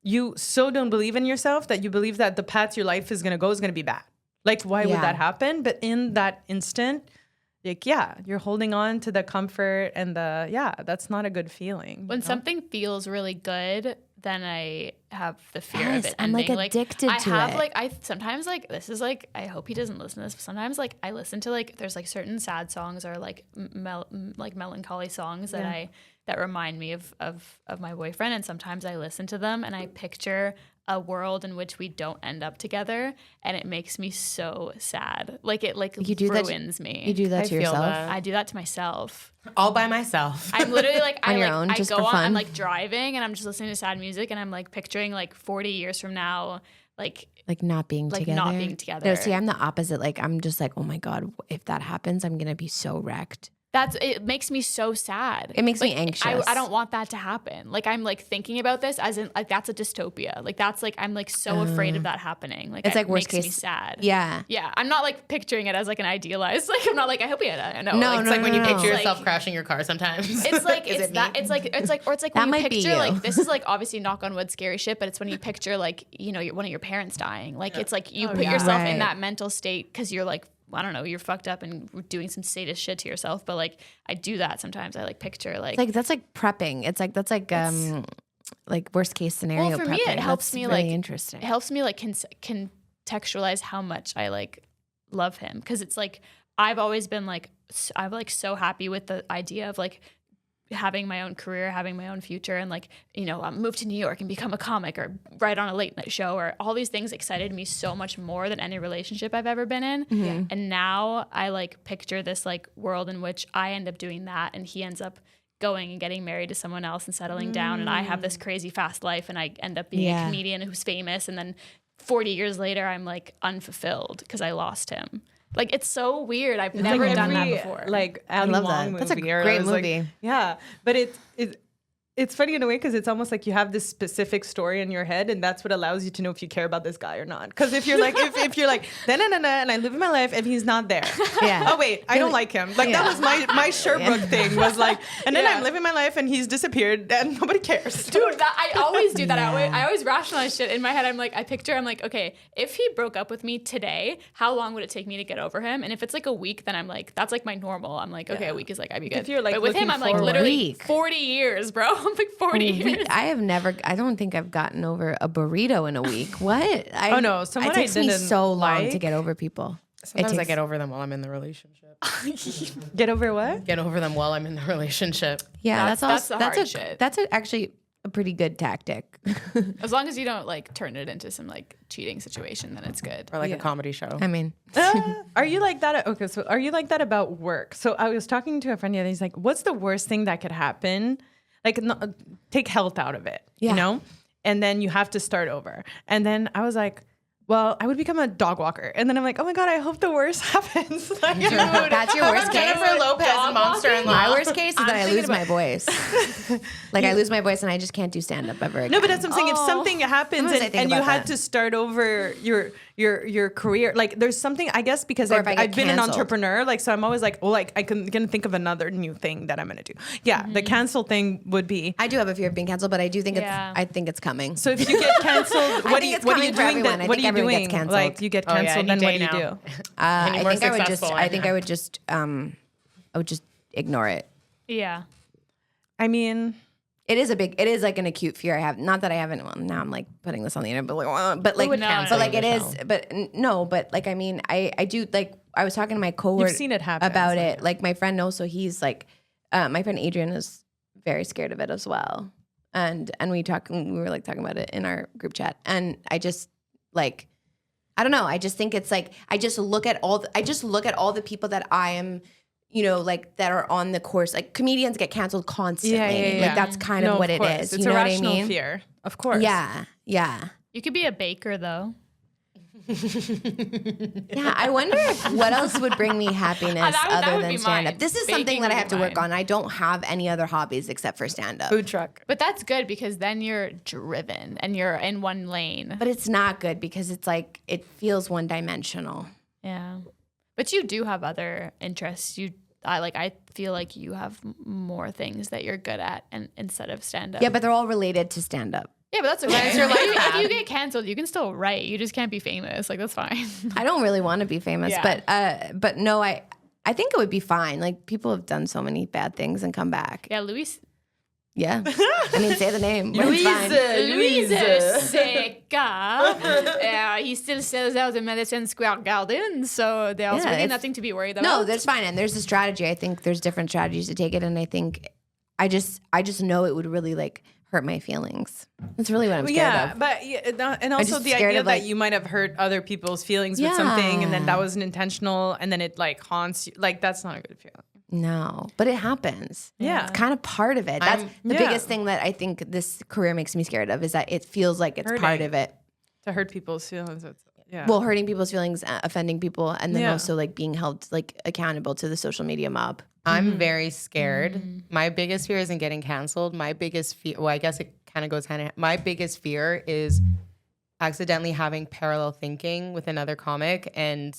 you so don't believe in yourself that you believe that the path your life is gonna go is gonna be bad. Like, why would Yeah. that happen? But in that instant, like, yeah, you're holding on to the comfort and that's not a good feeling. When something feels really good, then I have the fear of Yes, it I'm, ending. like, addicted I to have it. like I sometimes like this is like I hope he doesn't listen to this. But sometimes like I listen to like there's like certain sad songs or like like melancholy songs that that remind me of my boyfriend, and sometimes I listen to them and I picture a world in which we don't end up together, and it makes me so sad. Like it You do that. ruins me. You do that to feel yourself. that. I do that to myself. all by myself. I'm literally like On your own, I just go for on, fun? I'm like driving and I'm just listening to sad music and I'm like picturing like 40 years from now, like Like not being Like together. not being together. No, see, I'm the opposite. Like I'm just like, oh my god, if that happens, I'm gonna be so wrecked. it makes me so sad. It makes me Like, anxious. I don't want that to happen. Like I'm like thinking about this as in like that's a dystopia. Like that's like I'm like so afraid of that happening. Like It's like it worst makes me case- sad. Yeah. Yeah, I'm not like picturing it as like an idealized. Like I'm not like I hope he had a no. No, like, It's like when you no. picture Like- yourself crashing your car sometimes. It's like Is it's it that me? it's like That when you might be picture you. like this is like obviously knock on wood scary shit, but it's when you picture like you know one of your parents dying. Like it's like you put yourself Right. in that mental state because you're like I don't know you're fucked up and doing some sadist shit to yourself. But like I do that sometimes. I like picture like. It's like that's like prepping. It's like worst case scenario. Well, for me, prepping. it helps That's me really like interesting. It helps me like contextualize how much I like love him because it's like I've always been like I'm like so happy with the idea of like having my own career, having my own future, and like you know move to New York and become a comic or write on a late night show or all these things excited me so much more than any relationship I've ever been in. Mm-hmm. And now I like picture this like world in which I end up doing that and he ends up going and getting married to someone else and settling down and I have this crazy fast life and I end up being Yeah. a comedian who's famous and then 40 years later I'm like unfulfilled because I lost him. Like it's so weird. I've never done that before. Like Ali love Wong that. That's a movie or great it was, like- movie. yeah, but it it's funny in a way because it's almost like you have this specific story in your head, and that's what allows you to know if you care about this guy or not. Because if you're like, if you're like, and I live in my life, and he's not there. Yeah. Oh wait, I don't like him. Like that was my Sherbrooke thing was like, and then I'm living my life, and he's disappeared, and nobody cares. Dude, I always do that. I always rationalize shit in my head. I'm like, I'm like, okay, if he broke up with me today, how long would it take me to get over him? And if it's like a week, then I'm like, that's like my normal. I'm like, okay, a week is like, I'd be good. If you're like but with him, I'm like, forward. literally 40 years, bro. I'm like 40 years. I don't think I've gotten over a burrito in a week. What? Oh, no, someone It takes I me didn't so long to like- get over people. Sometimes I get over them while I'm in the relationship. Get over what? Get over them while I'm in the relationship. Yeah, That's also the hard shit. That's actually a pretty good tactic. As long as you don't like turn it into some like cheating situation, then it's good. Or like a comedy show. I mean, Are you like that? Okay, so are you like that about work? So I was talking to a friend the other day. He's like, "What's the worst thing that could happen? Like, no, take health out of it, Yeah. you know, and then you have to start over." And then I was like, "Well, I would become a dog walker." And then I'm like, "Oh my god, I hope the worst happens." Like, dude, that's your worst case. Jennifer Lopez and Monster-in-Law. My worst case is that I lose my voice. Like I lose my voice and I just can't do stand up ever again. no, but that's what I'm saying. If something happens Sometimes I think and you about had that. to start over your career, like there's something, I guess, because Or I've, if I get I've been an canceled. entrepreneur, like, so I'm always like, well, like gonna think of another new thing that I'm gonna do. Yeah, the cancel thing would be. I do have a fear of being canceled, but I do think Yeah. I think it's coming. So if you get canceled, what think it's are coming you for doing? everyone. I What are think you everyone gets doing? canceled. Like you get Oh, yeah, canceled, any then what do day you now. do? I more think I would just successful, I think I would just ignore it. Yeah. I mean, It is like an acute fear I have. Not that I haven't. Well, now I'm like putting this on the internet, but like, would cancel but like it the is. show? But no, but like I mean, I do like. I was talking to my coworker. You've seen it happen, about so it. Like my friend also, he's like, my friend Adrian is very scared of it as well. And we were like talking about it in our group chat, and I just like, I don't know. I just think it's like I just look at all the people that I am. You know, like that are on the course. Like comedians get canceled constantly. Yeah. Like that's kind of what it is. It's You know a what I rational mean? fear, of course. Yeah. You could be a baker though. Yeah, I wonder what else would bring me happiness That other would than be stand up. mine. This is Baking something that I would have be to work mine. on. I don't have any other hobbies except for stand up. Food truck. But that's good because then you're driven and you're in one lane. But it's not good because it's like it feels one dimensional. Yeah. But you do have other interests. I feel like you have more things that you're good at and instead of stand up. Yeah, but they're all related to stand up. Yeah, but that's okay. If you get canceled, you can still write. You just can't be famous. Like that's fine. I don't really want to be famous, Yeah. but no, I think it would be fine. Like people have done so many bad things and come back. Yeah, Louis Yeah. I mean, say the name. but it's fine. Louise Seca. He still sells out in Madison Square Garden, so there's Yeah, really it's- nothing to be worried about. No, that's fine. And there's a strategy. I think there's different strategies to take it. And I think I just know it would really like hurt my feelings. That's really what I'm scared Yeah, of. but and also just the scared idea of, that like- you might have hurt other people's feelings with Yeah. something, and then that wasn't intentional, and then it like haunts you. Like that's not a good feeling. No, but it happens. Yeah. It's kind of part of it. That's the yeah. biggest thing that I think this career makes me scared of is that it feels like it's part Hurting. of it. To hurt people's feelings. Yeah. Well, hurting people's feelings, offending people, and then Yeah. also like being held like accountable to the social media mob. I'm very scared. My biggest fear isn't getting canceled. My biggest fear, well, I guess it kind of goes hand in hand. My biggest fear is accidentally having parallel thinking with another comic and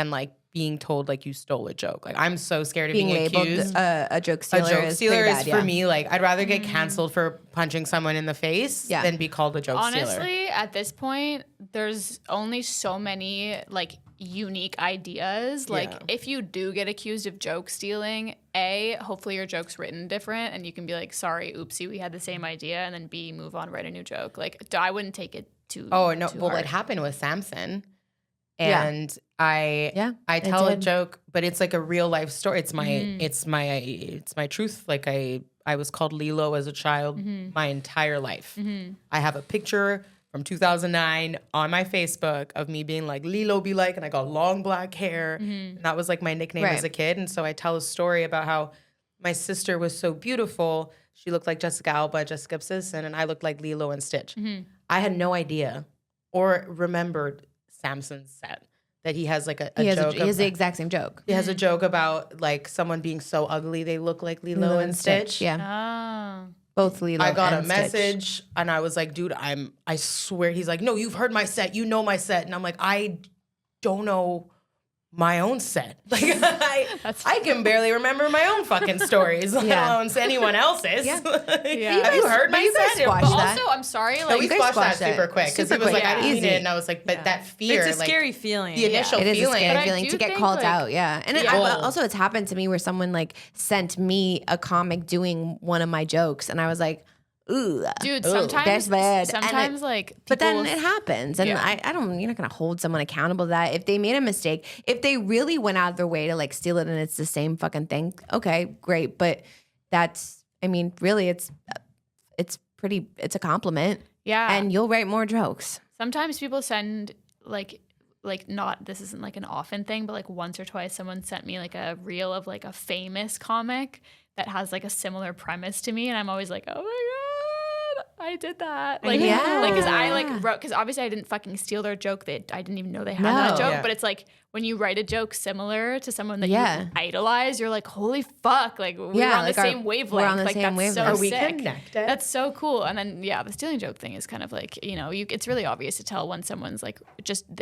like being told like you stole a joke. Like I'm so scared of Being being labeled accused. a joke A stealer. joke is stealer pretty is bad, for yeah. me like I'd rather get canceled for punching someone in the face Yeah. than be called a joke stealer. Honestly, at this point, there's only so many like unique ideas. Like Yeah. if you do get accused of joke stealing, hopefully your joke's written different and you can be like, sorry, oopsie, we had the same idea, and then B, move on, write a new joke. Like I wouldn't take it too Oh no! too Well, hard. it happened with Samson, Yeah. and I it tell a did. joke, but it's like a real life story. It's my truth. Like I was called Lilo as a child my entire life. I have a picture from 2009 on my Facebook of me being like Lilo be like, and I got long black hair, and that was like my nickname as Right. a kid. And so I tell a story about how my sister was so beautiful. She looked like Jessica Alba, Jessica Simpson, and I looked like Lilo and Stitch. I had no idea or remembered Samson's set that he has like a He has joke. he has the about- exact same joke. he has a joke about like someone being so ugly they look like Lilo and Stitch. Yeah. Ah. Both Lilo I got and a Stitch. message and I was like, dude, I swear. He's like, no, you've heard my set. You know my set. And I'm like, I don't know my own set. Like I can barely remember my own fucking stories, let alone anyone else's. Yeah. Have you heard my you guys set? squashed But that. also, I'm sorry, No, like we guys squashed that squashed super it. quick because he Super was like, quick. I didn't mean Easy. it, and I was like, but that fear, It's a like, scary feeling. the initial It is a feeling. scary But I feeling do to get think, called like- out, yeah. And also it's happened to me where someone like sent me a comic doing one of my jokes, and I was like, ooh, dude, that's sometimes bad. And sometimes like but people then it happens, and Yeah. I don't. You're not gonna hold someone accountable to that if they made a mistake. If they really went out of their way to like steal it, and it's the same fucking thing, okay, great. But that's, I mean, really, it's a compliment, yeah. and you'll write more jokes. Sometimes people send like not, this isn't like an often thing, but like once or twice someone sent me like a reel of like a famous comic that has like a similar premise to me, and I'm always like, oh my god, I did that. Like, Yeah. like, cause I like wrote, cause obviously I didn't fucking steal their joke. I didn't even know they had No. that joke. Yeah. But it's like when you write a joke similar to someone that Yeah. you idolize, you're like, holy fuck, like we're Yeah, on like the our- same wavelength. we're on the like same that's wavelength. so Are we sick. connected? That's so cool. And then the stealing joke thing is kind of like, you know, it's really obvious to tell when someone's like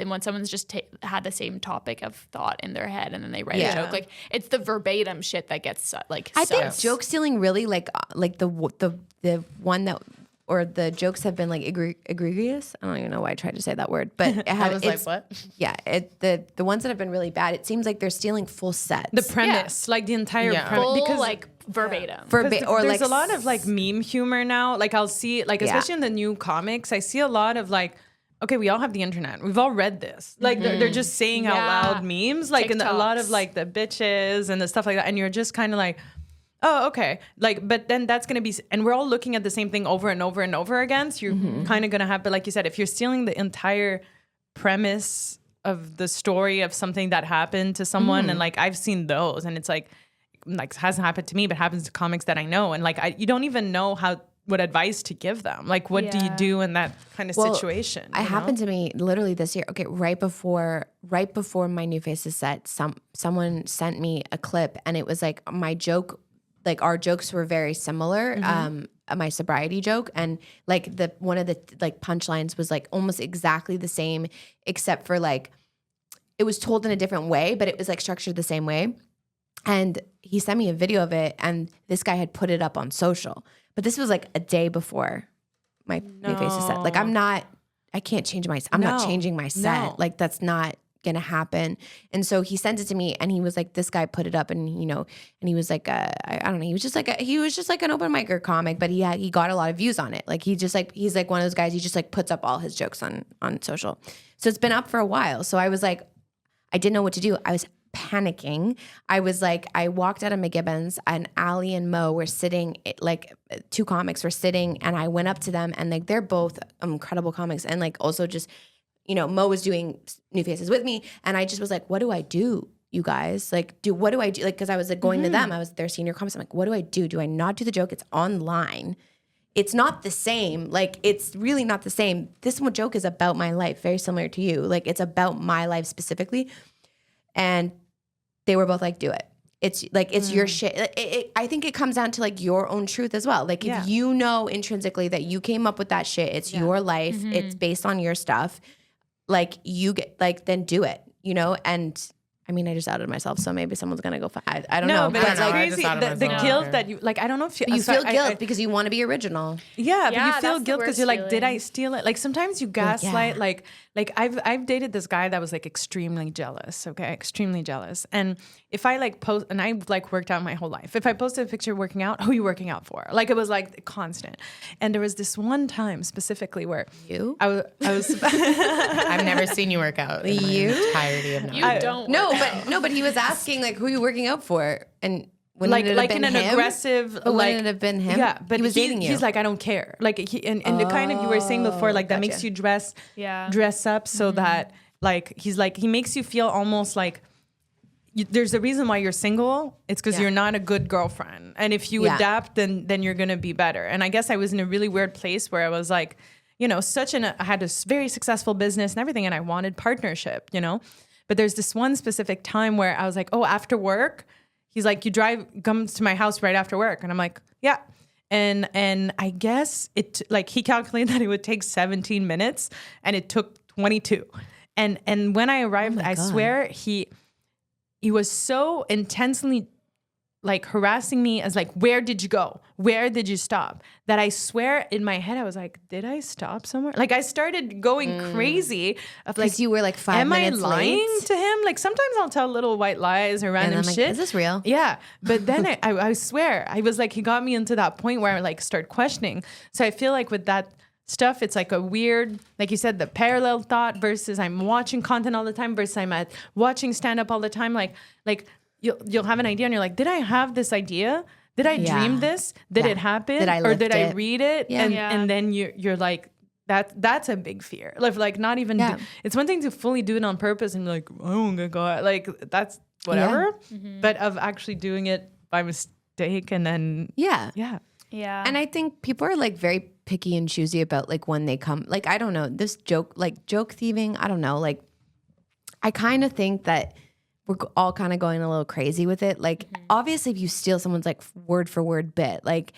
when someone's just had the same topic of thought in their head and then they write Yeah. a joke. Like it's the verbatim shit that gets like. I think sus. joke stealing really like the one that, or the jokes have been like egregious. I don't even know why I tried to say that word, but it I was like, it's- what? Yeah, the ones that have been really bad. It seems like they're stealing full sets. The premise, like the entire Yeah. premise. full Because like verbatim. or there's like a lot of like meme humor now. Like I'll see, like especially in the new comics, I see a lot of like, okay, we all have the internet. We've all read this. Like they're just saying out Yeah. loud memes, like in a lot of TikToks. like the bitches and the stuff like that. And you're just kind of like, oh, okay. Like, but then that's going to be, and we're all looking at the same thing over and over and over again. So you're kind of going to have, but like you said, if you're stealing the entire premise of the story of something that happened to someone, and like I've seen those, and it's like hasn't happened to me, but happens to comics that I know, and like you don't even know what advice to give them. Like, what do you Yeah. do in that kind of Well, situation? It happened to me literally this year. Okay, right before my New Faces set, someone sent me a clip, and it was like my joke, like our jokes were very similar. My sobriety joke, and like one of the like punchlines was like almost exactly the same, except for like it was told in a different way, but it was like structured the same way. And he sent me a video of it, and this guy had put it up on social. But this was like a day before my New Faces set. Like I can't change I'm not changing my set. No. Like that's not gonna happen. And so he sent it to me, and he was like, this guy put it up, and you know, and he was like, I don't know, he was just like an open micer comic, but he got a lot of views on it. Like he's like one of those guys. He just like puts up all his jokes on social. So it's been up for a while. So I was like, I didn't know what to do. I was panicking. I was like, I walked out of McGibbon's, and Ali and Mo were sitting, like two comics were sitting, and I went up to them, and like they're both incredible comics, and like also just, you know, Mo was doing New Faces with me, and I just was like, what do I do, you guys? Like, what do I do? Like, because I was like going to them, I was their senior comics. I'm like, what do I do? Do I not do the joke? It's online. It's not the same. Like, it's really not the same. This one joke is about my life, very similar to you. Like, it's about my life specifically. And they were both like, do it. It's like, it's your shit. I think it comes down to like your own truth as well. Like if you know intrinsically that you came up with that shit, it's your life, it's based on your stuff. Like you get like, then do it, you know? And I mean, I just outed myself, so maybe someone's gonna go. I don't know, but it's I crazy. just outed The myself. guilt that you like. I don't know if you feel guilt because you want to be original. Yeah, but Yeah, you feel that's the guilt because worst you're like, did feeling. I steal it? Like sometimes you gaslight. Like I've dated this guy that was like extremely jealous. Okay, extremely jealous. And if I like post, and I've like worked out my whole life. If I posted a picture working out, who are you working out for? Like it was like constant. And there was this one time specifically where I was I've never seen you work out in You? the entirety of You knowledge. don't No, work out. but he was asking like, who are you working out for? And wouldn't like it have like been in an him? aggressive But like wouldn't it have been him? Yeah, but he was dating you. He's like, I don't care. Like and the kind of you were saying before, like that makes you dress up so that like he's like he makes you feel almost like there's a reason why you're single. It's because you're not a good girlfriend, and if you adapt, then you're gonna be better. And I guess I was in a really weird place where I was like, you know, I had a very successful business and everything, and I wanted partnership, you know. But there's this one specific time where I was like, oh, after work, he's like, comes to my house right after work, and I'm like, yeah. And I guess like he calculated that it would take 17 minutes and it took 22. And when I arrived, I swear he was so intensely like harassing me as like, where did you go? Where did you stop? That I swear in my head, I was like, did I stop somewhere? Like I started going crazy of like, you were like 5 am minutes I lying late? to him? Like sometimes I'll tell little white lies or random I'm like, shit. is this real? Yeah. But then I swear, I was like, he got me into that point where I like start questioning. So I feel like with that stuff, it's like a weird, like you said, the parallel thought versus I'm watching content all the time versus I'm watching stand up all the time. Like you'll have an idea and you're like, did I have this idea? Did I dream this? Did it happen? Did I or lift did I it? read it? Yeah. And then you're like, that's a big fear. Like not even, it's one thing to fully do it on purpose and be like, oh my God, like that's whatever. But of actually doing it by mistake and then. Yeah. Yeah. And I think people are like very picky and choosy about like when they come. Like, I don't know, this joke thieving, I don't know. Like, I kind of think that we're all kind of going a little crazy with it. Like, obviously, if you steal someone's like word for word bit, like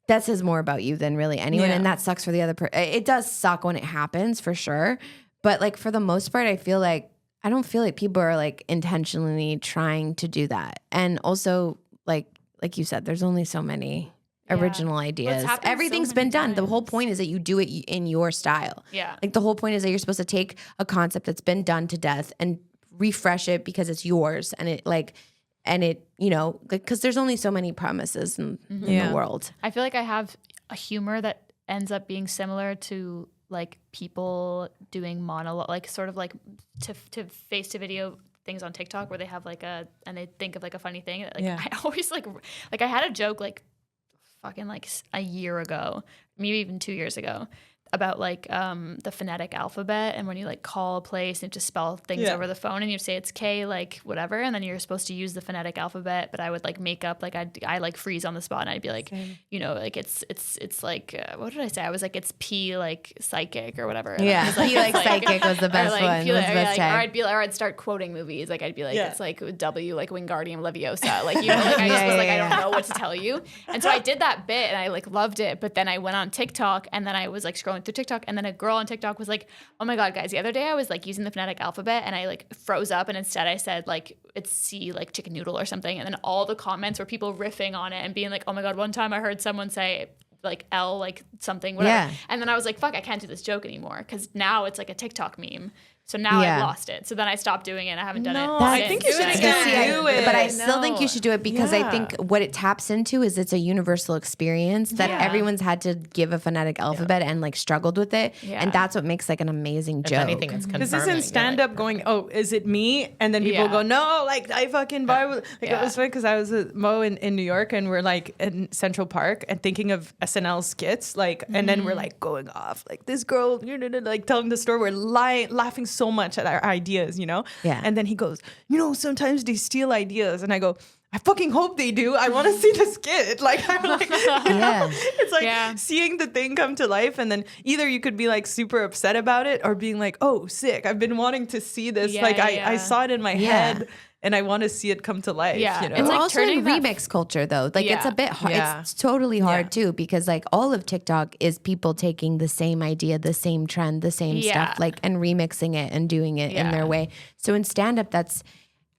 that says more about you than really anyone. And that sucks for the other person. It does suck when it happens for sure. But like for the most part, I don't feel like people are like intentionally trying to do that. And also, like you said, there's only so many original ideas. Everything's Everything's been done. The whole point is that you do it in your style. Yeah. Like the whole point is that you're supposed to take a concept that's been done to death and refresh it because it's yours. And it, you know, because there's only so many promises in the world. I feel like I have a humor that ends up being similar to like people doing monologue, like sort of like to face to video things on TikTok where they have like and they think of like a funny thing. Like I always like I had a joke like fucking like a year ago, maybe even 2 years ago, about like the phonetic alphabet, and when you like call a place and you have to spell things over the phone and you say it's K like whatever, and then you're supposed to use the phonetic alphabet, but I would like make up like I like freeze on the spot and I'd be like, you know, like it's like what did I say? I was like it's P like psychic or whatever. And Yeah, P like psychic was the best one. Was the best tag. Or I'd start quoting movies. Like I'd be like it's like W like Wingardium Leviosa. Like you know, like I just was like I don't know what to tell you. And so I did that bit and I like loved it. But then I went on TikTok and then I was like scrolling through TikTok, and then a girl on TikTok was like, oh my God, guys, the other day I was like using the phonetic alphabet and I like froze up, and instead I said like it's C like chicken noodle or something, and then all the comments were people riffing on it and being like, oh my God, one time I heard someone say like L like something whatever, and then I was like, fuck, I can't do this joke anymore because now it's like a TikTok meme. So now I've lost it. So then I stopped doing it. I haven't done it. I think you should do it. But I still think you should do it because I think what it taps into is it's a universal experience that everyone's had to give a phonetic alphabet and like struggled with it. And that's what makes like an amazing joke. Anything, it's confirming. Because isn't stand up going, oh, is it me? And then people go, no, like I fucking buy. Like it was funny because I was with Mo in New York and we're like in Central Park and thinking of SNL skits, like, and then we're like going off like this girl, like telling the story, we're laughing so much at our ideas, you know? Yeah. And then he goes, you know, sometimes they steal ideas. And I go, I fucking hope they do. I want to see the skit. Like, I'm like, it's like seeing the thing come to life. And then either you could be like super upset about it or being like, oh, sick. I've been wanting to see this. I saw it in my head. And I want to see it come to life. Yeah. You know? And we're like also in remix culture though. Like it's a bit hard. It's totally hard too, because like all of TikTok is people taking the same idea, the same trend, the same stuff, like and remixing it and doing it in their way. So in stand up, that's,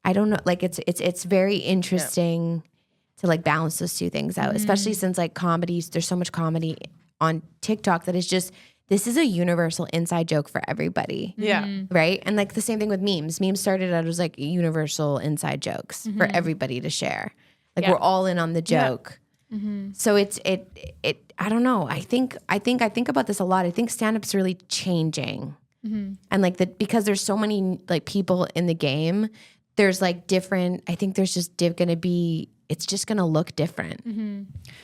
I don't know, like it's very interesting to like balance those two things out, especially since like comedies, there's so much comedy on TikTok that is just, this is a universal inside joke for everybody. Yeah. Right? And like the same thing with memes. Memes started out as like universal inside jokes for everybody to share. Like we're all in on the joke. So it's I don't know. I think about this a lot. I think stand-up's really changing. And like because there's so many like people in the game, there's like different, I think there's just gonna be, it's just gonna look different.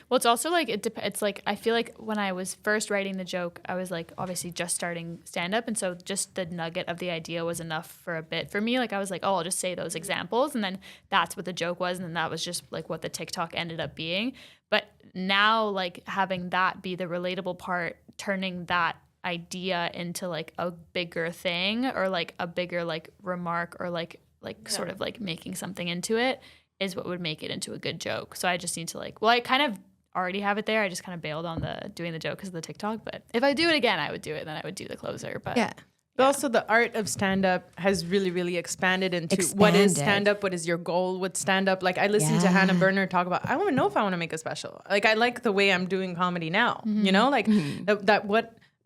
Well, it's also like it's like I feel like when I was first writing the joke, I was like obviously just starting stand up, and so just the nugget of the idea was enough for a bit for me. Like I was like, oh, I'll just say those examples, and then that's what the joke was, and then that was just like what the TikTok ended up being. But now like having that be the relatable part, turning that idea into like a bigger thing or like a bigger like remark or like sort of like making something into it is what would make it into a good joke. So I just need to like, well, I kind of already have it there. I just kind of bailed on doing the joke because of the TikTok. But if I do it again, I would do it. Then I would do the closer. But Yeah. But also the art of stand-up has really, really expanded into what is stand-up, what is your goal with stand-up. Like I listened to Hannah Berner talk about, I want to know if I want to make a special. Like I like the way I'm doing comedy now, you know, like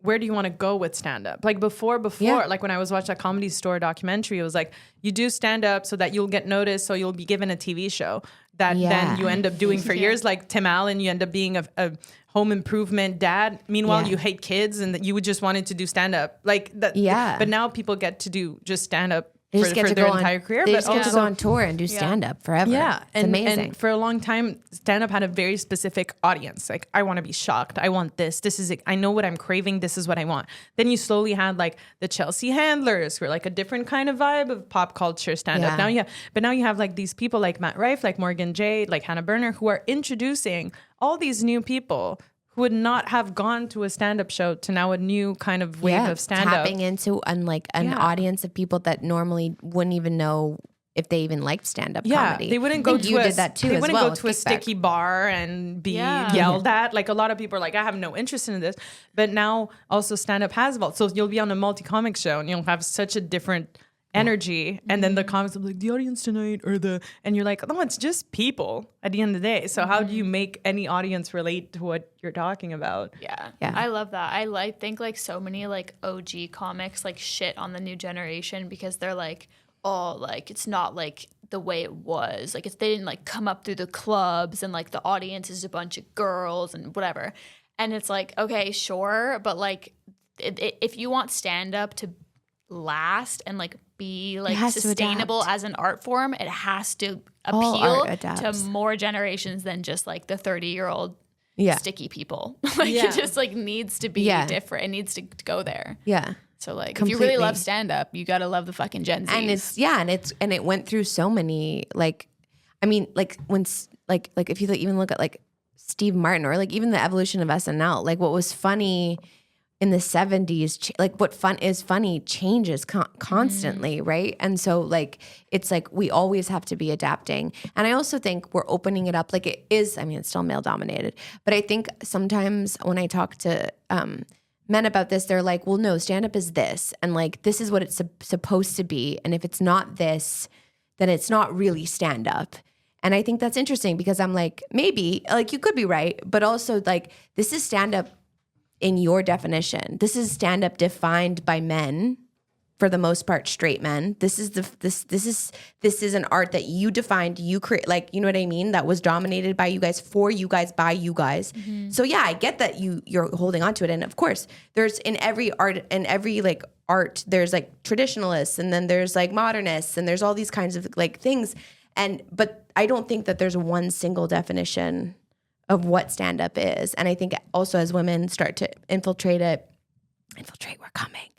where do you want to go with stand-up? Like before, like when I was watching a Comedy Store documentary, it was like, you do stand-up so that you'll get noticed, so you'll be given a TV show that then you end up doing for years. Like Tim Allen, you end up being a home improvement dad. Meanwhile, you hate kids and that you would just wanted to do stand-up. Like that. Yeah. But now people get to do just stand-up for their entire career. They but just get to go on tour and do stand-up forever. Yeah. It's amazing. And for a long time, stand-up had a very specific audience. Like, I want to be shocked. I want this. This is it. I know what I'm craving. This is what I want. Then you slowly had like the Chelsea Handlers, who are like a different kind of vibe of pop culture stand-up. Now you have like these people like Matt Rife, like Morgan Jade, like Hannah Berner, who are introducing all these new people who would not have gone to a stand-up show to now a new kind of wave of stand-up. Tapping into an audience of people that normally wouldn't even know if they even liked stand-up comedy. They wouldn't go to you did that too. They as wouldn't well go to a sticky bar and be yelled at. Like a lot of people are like, I have no interest in this. But now also stand-up has evolved. So you'll be on a multi-comic show and you'll have such a different energy, and then the comics will be like, the audience tonight and you're like, no, it's just people at the end of the day. So how do you make any audience relate to what you're talking about? Yeah. I love that. I think like so many like OG comics like shit on the new generation because they're like, oh, like it's not like the way it was. Like they didn't like come up through the clubs and like the audience is a bunch of girls and whatever. And it's like, okay, sure, but like if you want stand up to last and like be like sustainable as an art form, it has to appeal to more generations than just like the 30-year-old sticky people. It just like needs to be different. It needs to go there. Yeah. So like if you really love stand up, you got to love the fucking Gen Zs. And it went through so many like, I mean, like when like if you even look at like Steve Martin or like even the evolution of SNL, like what was funny in the 70s, like what is funny changes constantly, right? And so like, it's like we always have to be adapting. And I also think we're opening it up like it is, I mean, it's still male dominated, but I think sometimes when I talk to men about this, they're like, well, no, stand-up is this. And like, this is what it's supposed to be. And if it's not this, then it's not really stand-up. And I think that's interesting because I'm like, maybe, like you could be right, but also like, this is stand-up in your definition. This is stand-up defined by men, for the most part, straight men. This is an art that you defined, you create, like, you know what I mean? That was dominated by you guys, for you guys, by you guys. Mm-hmm. So yeah, I get that you're holding on to it. And of course, there's in every art, art, there's like traditionalists, and then there's like modernists, and there's all these kinds of like things. But I don't think that there's one single definition of what stand-up is. And I think also as women start to infiltrate, we're coming.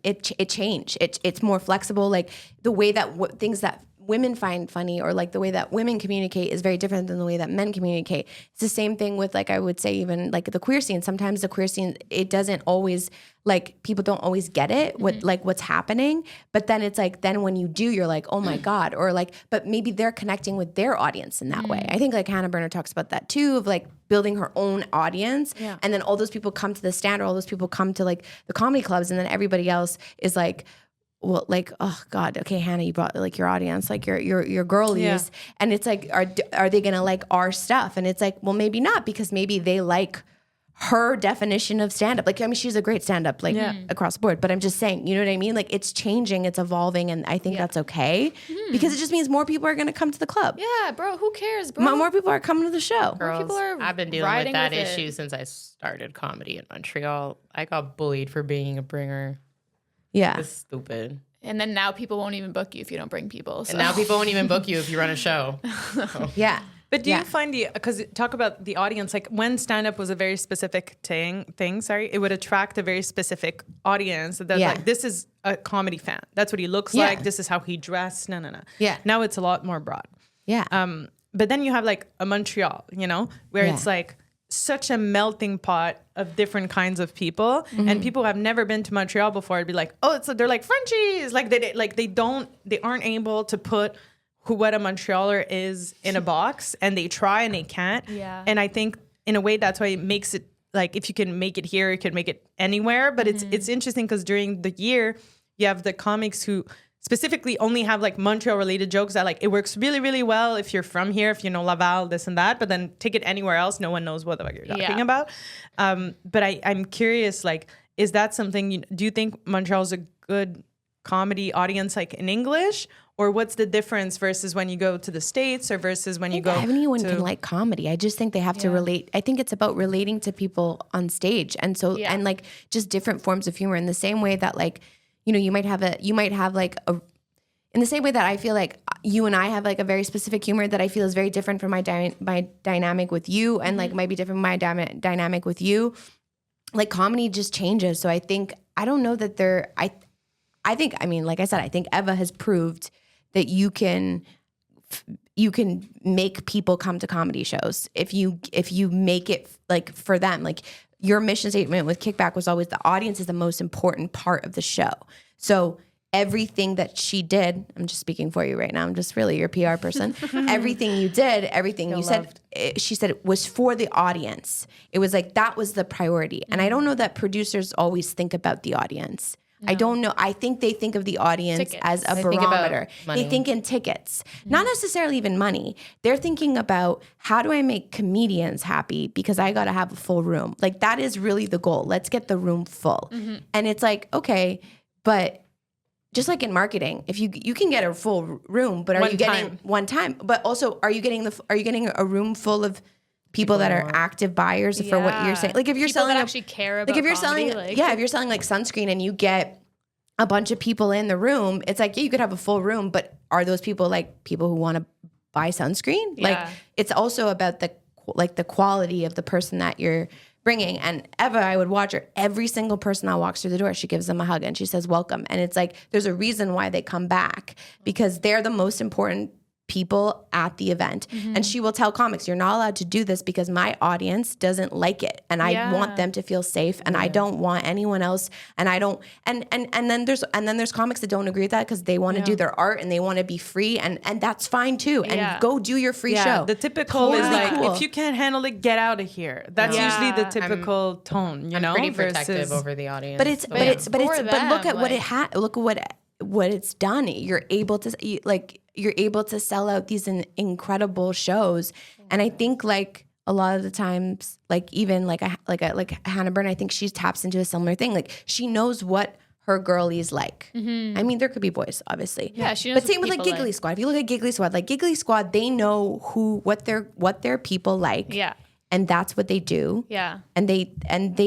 It changed. It's more flexible. Like the way that things that women find funny or like the way that women communicate is very different than the way that men communicate. It's the same thing with like, I would say even like the queer scene. Sometimes the queer scene, it doesn't always, like people don't always get it, what's happening. But then it's like, then when you do, you're like, oh my God. Or like, but maybe they're connecting with their audience in that way. I think like Hannah Berner talks about that too, of like building her own audience. Yeah. And then all those people come to the stand, or all those people come to like the comedy clubs, and then everybody else is like, well, like, oh God, okay, Hannah, you brought like your audience, like your girlies, and it's like, are they gonna like our stuff? And it's like, well, maybe not, because maybe they like her definition of stand-up. Like, I mean, she's a great stand-up, like across the board. But I'm just saying, you know what I mean? Like, it's changing, it's evolving, and I think that's okay because it just means more people are gonna come to the club. Yeah, bro, who cares, bro? More people are coming to the show. Girls, people are I've been dealing with that issue since I started comedy in Montreal. I got bullied for being a bringer. Yeah, it's stupid. And then now people won't even book you if you don't bring people. So. And now people won't even book you if you run a show. So. Yeah. But do you find because talk about the audience, like when stand-up was a very specific thing, it would attract a very specific audience. That's like, this is a comedy fan. That's what he looks like. This is how he dressed. No. Yeah. Now it's a lot more broad. Yeah. But then you have like a Montreal, where it's like such a melting pot of different kinds of people, and people who have never been to Montreal before would be like, oh, they're like Frenchies. Like they aren't able to put what a Montrealer is in a box, and they try and they can't. Yeah. And I think in a way that's why it makes it like, if you can make it here, you can make it anywhere. But it's interesting because during the year you have the comics who specifically only have like Montreal related jokes that like it works really, really well if you're from here, if you know Laval, this and that, but then take it anywhere else, no one knows what the fuck you're talking about. But I'm curious, like, is that something, do you think Montreal's a good comedy audience like in English? Or what's the difference versus when you go to the States or versus when you go anyone can like comedy. I just think they have to relate. I think it's about relating to people on stage. And so, and like just different forms of humor in the same way that like, you know, you might have like in the same way that I feel like you and I have like a very specific humor that I feel is very different from my dynamic with you, and like might be different from my dynamic with you. Like comedy just changes. So I think, I don't know that I think, I mean, like I said, I think Eva has proved that you can make people come to comedy shows if you make it like for them. Like your mission statement with Kickback was always the audience is the most important part of the show. So everything that she did, I'm just speaking for you right now, I'm just really your PR person. Everything you did, everything you said, she said it was for the audience. It was like, that was the priority. And I don't know that producers always think about the audience. No. I don't know. I think they think of the audience as a barometer. They think in tickets, not necessarily even money. They're thinking about, how do I make comedians happy? Because I got to have a full room. Like that is really the goal. Let's get the room full. And it's like, okay, but just like in marketing, if you can get a full room, but are you getting one time? But also, are you getting a room full of people that are active buyers for what you're saying? Like if you're people selling that actually care about like if you're comedy, selling if you're selling like sunscreen and you get a bunch of people in the room, it's like, yeah, you could have a full room, but are those people like people who want to buy sunscreen? Like it's also about the quality of the person that you're bringing. And Eva, I would watch her. Every single person that walks through the door, she gives them a hug and she says, welcome. And it's like, there's a reason why they come back, because they're the most important people at the event. And she will tell comics, you're not allowed to do this because my audience doesn't like it. And I want them to feel safe, and I don't want anyone else. And I don't, and then there's comics that don't agree with that because they want to do their art and they want to be free, and that's fine too. And go do your free show. The typical is like, if you can't handle it, get out of here. That's usually the typical tone, you know? I'm pretty protective over the audience. But look at look at what it's done. You're able to sell out these incredible shows. And I think like a lot of the times, like even like Hannah Byrne, I think she taps into a similar thing. Like she knows what her girlies like. I mean, there could be boys, obviously. Yeah, she knows. But same with like Giggly Squad. If you look at Giggly Squad, they know what their people like. Yeah. And that's what they do. Yeah. And they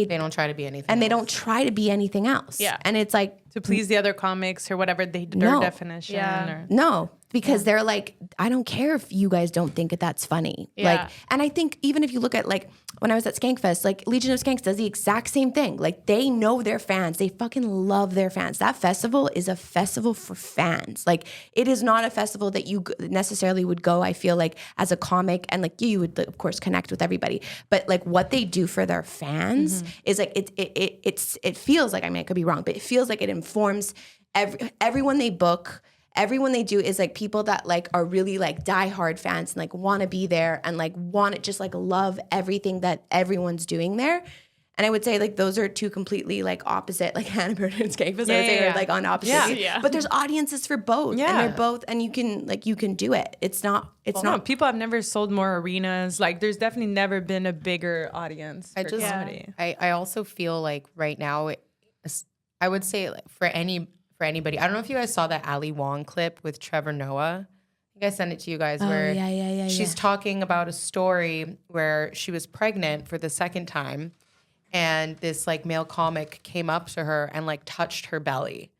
don't try to be anything. And they don't try to be anything else. Yeah. And it's like, to please the other comics or whatever their definition. Or, no, because they're like, I don't care if you guys don't think that that's funny. Yeah. Like, and I think even if you look at like when I was at Skankfest, like Legion of Skanks does the exact same thing. Like they know their fans. They fucking love their fans. That festival is a festival for fans. Like it is not a festival that you necessarily would go, I feel like, as a comic, and like you would of course connect with everybody. But like what they do for their fans is like it feels like, I mean, I could be wrong, but it feels like it informs everyone they book. Everyone they do is like people that like are really like diehard fans and like want to be there and like want to just like love everything that everyone's doing there. And I would say like those are two completely like opposite, like Hannah Byrne and Skankfest, I would say are like on opposite. Yeah. But there's audiences for both. Yeah. And they're both, and you can do it. It's not. No, people have never sold more arenas. Like there's definitely never been a bigger audience for comedy. I also feel like right now, I would say like for anybody, I don't know if you guys saw that Ali Wong clip with Trevor Noah. I think I sent it to you guys where she's talking about a story where she was pregnant for the second time, and this like male comic came up to her and like touched her belly.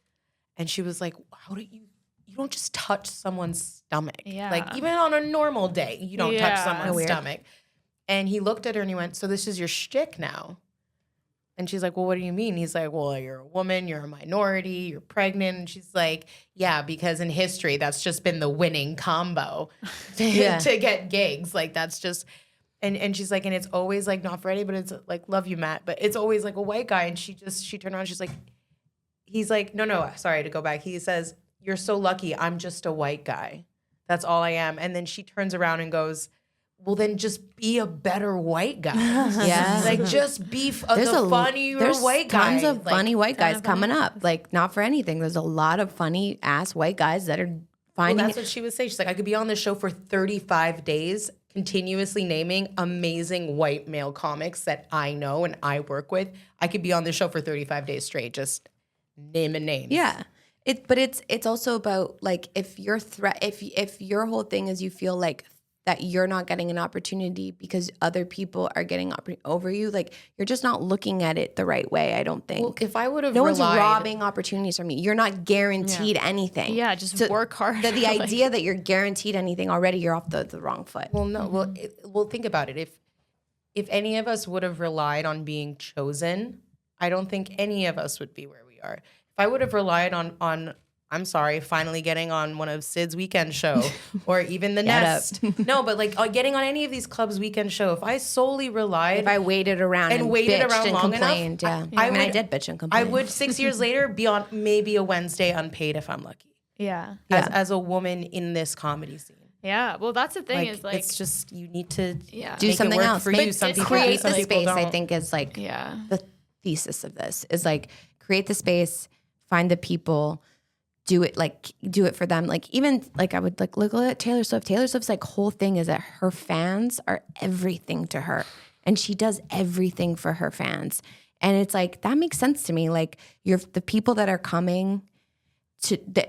And she was like, how do you don't just touch someone's stomach. Yeah. Like even on a normal day, you don't touch someone's stomach. And he looked at her and he went, so this is your shtick now? And she's like, well, what do you mean? He's like, well, you're a woman, you're a minority, you're pregnant. And she's like, yeah, because in history, that's just been the winning combo to get gigs. Like that's just, and she's like, and it's always like, not for any, but it's like, love you, Matt. But it's always like a white guy. And she turned around, she's like, he's like, no, sorry to go back. He says, you're so lucky, I'm just a white guy. That's all I am. And then she turns around and goes, well, then just be a better white guy. Yeah. Like, just be the funnier white guy. There's tons of funny white guys coming funny up. Like, not for anything. There's a lot of funny ass white guys that are Well, finding that's what she would say. She's like, I could be on this show for 35 days, continuously naming amazing white male comics that I know and I work with. I could be on this show for 35 days straight, just naming names. Yeah. But it's also about like if your if your whole thing is you feel like that you're not getting an opportunity because other people are getting over you, like you're just not looking at it the right way, I don't think. Well, if I would have no one's robbing opportunities from you. You're not guaranteed anything. Yeah, just work hard. The idea that you're guaranteed anything already, you're off the wrong foot. Well, no. Well, think about it. If any of us would have relied on being chosen, I don't think any of us would be where we are. If I would have relied on I'm sorry, finally getting on one of Sid's weekend show or even The Nest. No, but like getting on any of these clubs' weekend show, if I solely relied. If I waited around and waited bitched around and long complained, enough, I did bitch and complain. I would 6 years later be on maybe a Wednesday unpaid if I'm lucky. Yeah. As a woman in this comedy scene. Yeah. Well, that's the thing is like it's just you need to do make something it work else. for But you. Some people create some the people space, I don't. think, is like yeah. the thesis of this is like create the space, find the people, do it for them. Like even like I would like look at Taylor Swift. Taylor Swift's like whole thing is that her fans are everything to her. And she does everything for her fans. And it's like that makes sense to me. Like the people that are coming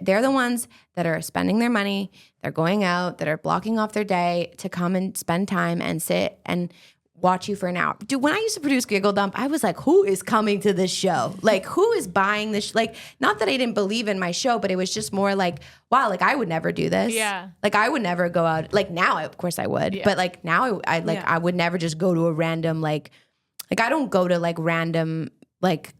they're the ones that are spending their money, they're going out, that are blocking off their day to come and spend time and sit and watch you for an hour. Dude, when I used to produce Giggle Dump, I was like, who is coming to this show? Like, who is buying this? Like, not that I didn't believe in my show, but it was just more like, wow, like I would never do this. Yeah. Like I would never go out. Like now, of course I would. Yeah. But like now, I would never just go to a random, like I don't go to like random, like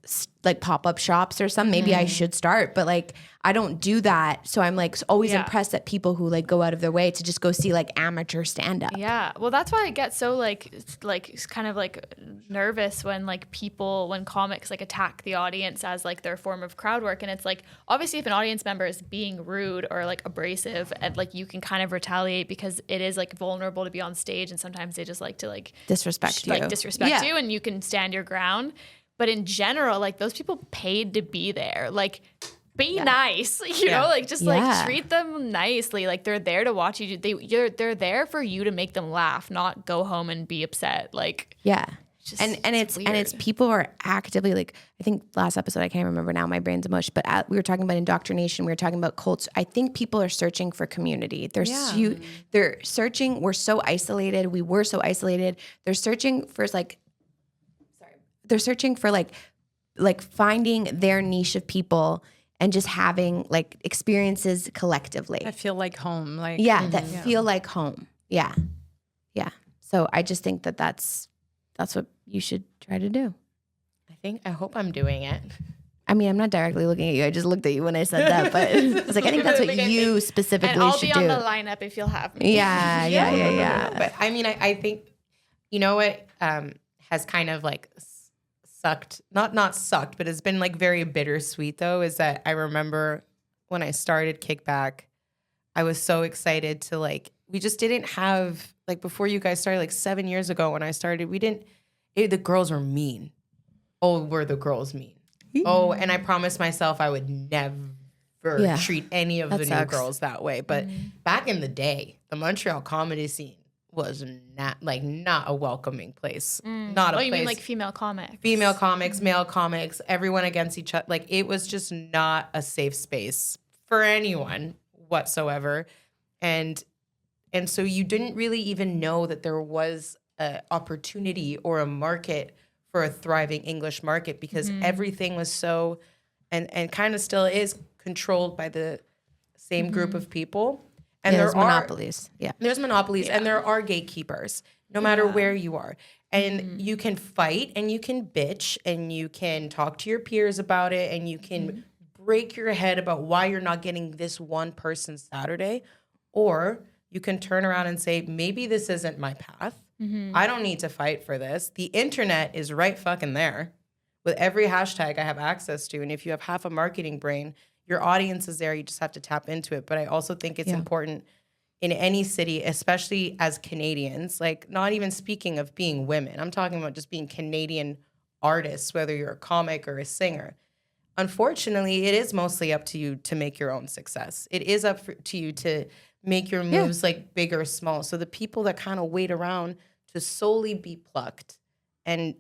pop-up shops or something. Maybe I should start, but like I don't do that. So I'm like always impressed at people who like go out of their way to just go see like amateur stand-up. Yeah. Well, that's why I get so like kind of like nervous when comics like attack the audience as like their form of crowd work. And it's like, obviously if an audience member is being rude or like abrasive, and like you can kind of retaliate because it is like vulnerable to be on stage. And sometimes they just like to like Disrespect you. you, and you can stand your ground. But in general, like those people paid to be there. Like, be nice, you know, like just like treat them nicely. Like they're there to watch you. They're there for you to make them laugh, not go home and be upset. Like, just, and it's people are actively like, I think last episode, I can't remember now, my brain's a mush, but we were talking about indoctrination. We were talking about cults. I think people are searching for community. They're searching. We're so isolated. We were so isolated. They're searching for like finding their niche of people and just having like experiences collectively. I feel like home. Like feel like home. Yeah. Yeah. So I just think that's what you should try to do. I hope I'm doing it. I mean, I'm not directly looking at you. I just looked at you when I said that, but I was like, I think that's what you specifically and I'll should be do. on the lineup if you'll have me. Yeah. But I mean, I think, you know what has kind of like sucked, not sucked, but it's been like very bittersweet though, is that I remember when I started Kickback, I was so excited to like, we just didn't have, like before you guys started, like 7 years ago when I started, the girls were mean. Oh, were the girls mean? Oh, and I promised myself I would never treat any of the new girls that way. But back in the day, the Montreal comedy scene was not a welcoming place. Not a place. You mean like female comics? Female comics, male comics, everyone against each other. Like it was just not a safe space for anyone whatsoever. And so you didn't really even know that there was an opportunity or a market for a thriving English market because everything was so, and kind of still is controlled by the same group of people. And there's monopolies. There's monopolies and there are gatekeepers no matter where you are. And you can fight and you can bitch and you can talk to your peers about it and you can break your head about why you're not getting this one person Saturday. Or you can turn around and say, maybe this isn't my path. I don't need to fight for this. The internet is right fucking there with every hashtag I have access to. And if you have half a marketing brain, your audience is there. You just have to tap into it. But I also think it's important in any city, especially as Canadians, like not even speaking of being women, I'm talking about just being Canadian artists, whether you're a comic or a singer. Unfortunately, it is mostly up to you to make your own success. It is up to you to make your moves like big or small. So the people that kind of wait around to solely be plucked and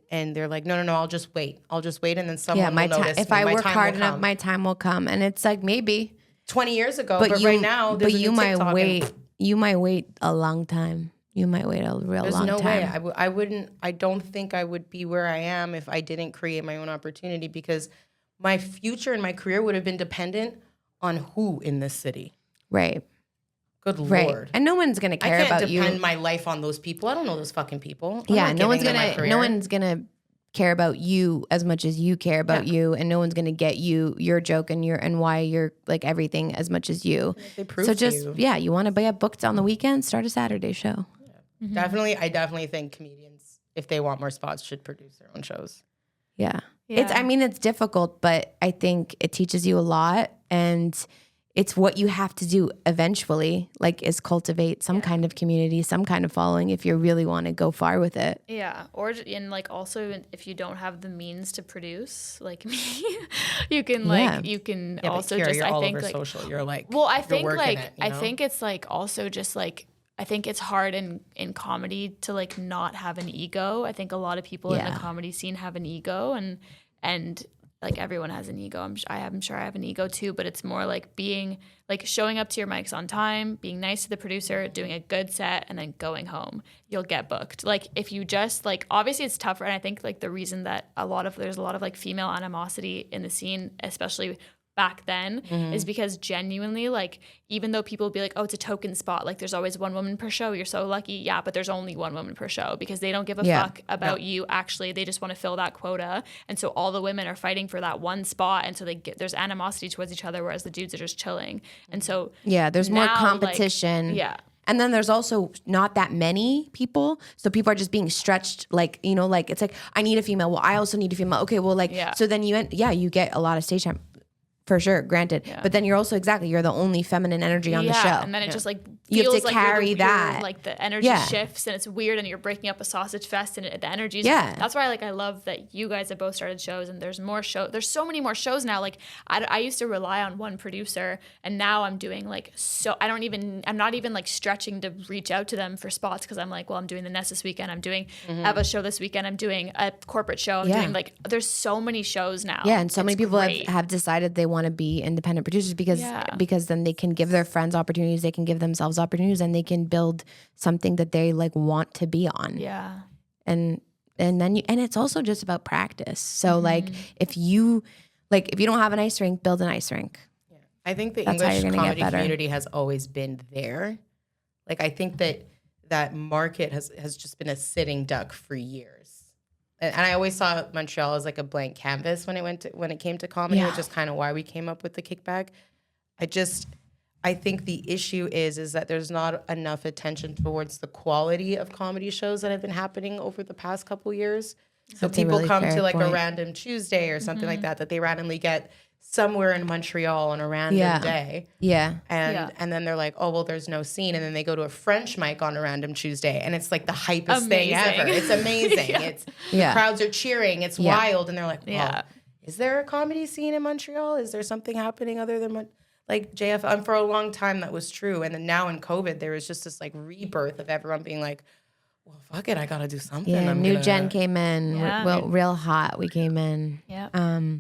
they're like, no, I'll just wait, and then someone will notice if me. I My work time hard will enough, come. my time will come. And it's like maybe 20 years ago, but right now, there's a new TikTok and you might wait a long time. You might wait a real there's long no time. way. I don't think I would be where I am if I didn't create my own opportunity, because my future and my career would have been dependent on who in this city. Right. Good Right. Lord. And no one's gonna care I can't about you. depend my life on those people. I don't know those fucking people. I'm Yeah, not no one's giving them my career. no one's gonna care about you as much as you care about you, and no one's gonna get you your joke and why you're like everything as much as you. They prove So to just you. you want to get booked on the weekend, start a Saturday show. I definitely think comedians, if they want more spots, should produce their own shows. Yeah. Yeah. It's difficult, but I think it teaches you a lot, and it's what you have to do eventually, like is cultivate some kind of community, some kind of following if you really want to go far with it. Yeah, and like also if you don't have the means to produce, like me, you can you can Yeah, also but Kira, just you're I all think over like social. You're like, well, I you're think working like it, you I know? think it's like also just like I think it's hard in comedy to like not have an ego. I think a lot of people in the comedy scene have an ego, and like everyone has an ego. I'm sure I have an ego too, but it's more like being like showing up to your mics on time, being nice to the producer, doing a good set, and then going home. You'll get booked. Like if you just like obviously it's tougher, and I think like the reason that there's a lot of like female animosity in the scene, especially back then, is because genuinely like even though people will be like, oh, it's a token spot, like there's always one woman per show, you're so lucky. Yeah, but there's only one woman per show because they don't give a fuck about you. Actually, they just want to fill that quota, and so all the women are fighting for that one spot, and so there's animosity towards each other, whereas the dudes are just chilling. And so There's more now, competition. like, And then there's also not that many people. So people are just being stretched, like, you know, like it's like, I need a female. Well, I also need a female. Okay, well, like, so then you get a lot of stage time. For sure, granted. But then you're also you're the only feminine energy on the show. And then it just like you have feels to like carry that. like the energy shifts and it's weird and you're breaking up a sausage fest and the energy's that's why I love that you guys have both started shows and there's more there's so many more shows now. Like I used to rely on one producer and now I'm doing I'm not even like stretching to reach out to them for spots because I'm like, well, I'm doing the Nest this weekend, I'm doing Eva's show this weekend, I'm doing a corporate show, I'm doing like there's so many shows now. Yeah, and so many people have decided they want to be independent producers because then they can give their friends opportunities, they can give themselves opportunities, and they can build something that they like want to be on. Yeah. And then it's also just about practice. So like if you don't have an ice rink, build an ice rink. Yeah. I think the That's how English you're gonna comedy get better. community has always been there. Like I think that market has just been a sitting duck for years. And I always saw Montreal as like a blank canvas when it came to comedy, which is kind of why we came up with the kickback. I think the issue is that there's not enough attention towards the quality of comedy shows that have been happening over the past couple years. So That's a people really come fair to like a point. random Tuesday or something like that they randomly get somewhere in Montreal on a random day. Yeah. And then they're like, oh, well, there's no scene. And then they go to a French mic on a random Tuesday. And it's like the hypest thing ever. It's amazing. The crowds are cheering. It's wild. And they're like, well, is there a comedy scene in Montreal? Is there something happening other than like JF? And for a long time, that was true. And then now in COVID, there was just this like rebirth of everyone being like, well, fuck it, I gotta do something. Yeah, Gen came in, Yeah. real hot. We came in. Yeah.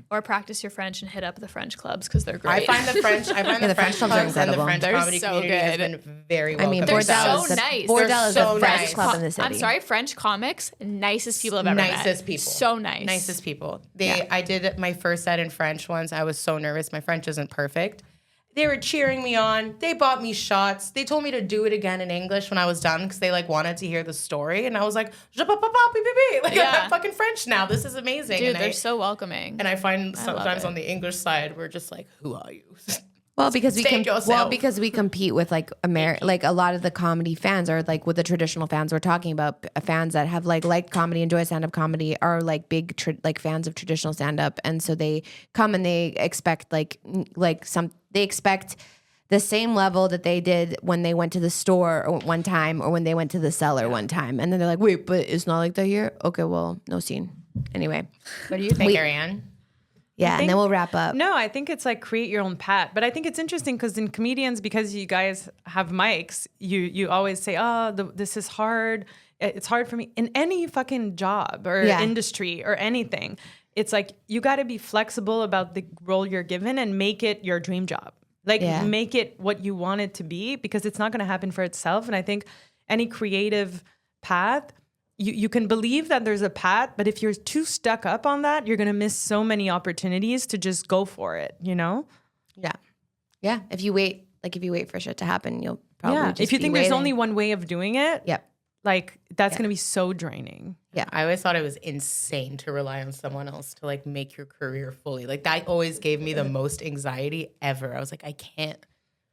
Or practice your French and hit up the French clubs because they're great. I find the French the French French clubs are clubs and the incredible. French They're comedy so community has good. been very I welcome. mean, They're Bordel so is nice. Bordel is so the French nice. club in the city. I'm sorry, French comics, nicest people I've ever met. Nicest people. So nice. Nicest people. I did my first set in French once. I was so nervous. My French isn't perfect. They were cheering me on. They bought me shots. They told me to do it again in English when I was done because they like wanted to hear the story. And I was like, like I'm fucking French now. This is amazing. Dude, and they're so welcoming. And I find love sometimes it. on the English side, we're just like, who are you? Well, because Take yourself. because we compete with like like a lot of the comedy fans are like with the traditional fans we're talking about, fans that have like comedy, enjoy stand-up comedy, are like big like fans of traditional stand-up, and so they come and they expect they expect the same level that they did when they went to the store one time or when they went to the cellar one time. And then they're like, wait, but it's not like that here? Okay, well, no scene. Anyway. What do you think, Ariane? Yeah, and then we'll wrap up. No, I think it's like create your own path. But I think it's interesting because in comedians, because you guys have mics, you always say, oh, this is hard. It's hard for me. In any fucking job or industry or anything, it's like you got to be flexible about the role you're given and make it your dream job. Like make it what you want it to be, because it's not going to happen for itself. And I think any creative path, you can believe that there's a path, but if you're too stuck up on that, you're going to miss so many opportunities to just go for it, you know? Yeah. Yeah. If you wait for shit to happen, you'll probably just if you be think waiting. there's only one way of doing it, Yep. like that's going to be so draining. Yeah. I always thought it was insane to rely on someone else to like make your career fully. Like that always gave me the most anxiety ever. I was like, I can't.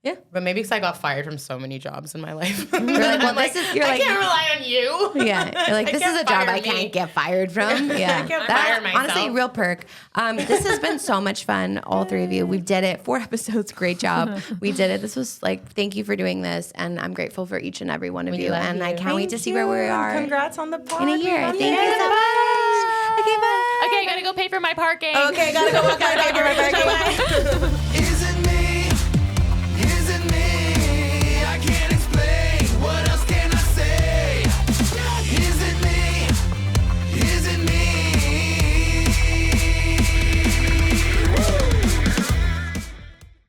Yeah. But maybe because I got fired from so many jobs in my life. You're like, well, I can't rely on you. Yeah. You're like, this is a job I can't get fired from. Yeah. I can't That's fire myself. honestly a real perk. This has been so much fun, all three of you. We did it. 4 episodes. Great job. We did it. This was like, thank you for doing this. And I'm grateful for each and every one of you. And I can't wait to see where we are Congrats on the pod. in a year. Thank you so much. Okay, bye. Okay, I gotta go pay for my parking. Okay, gotta go. Gotta pay for my parking.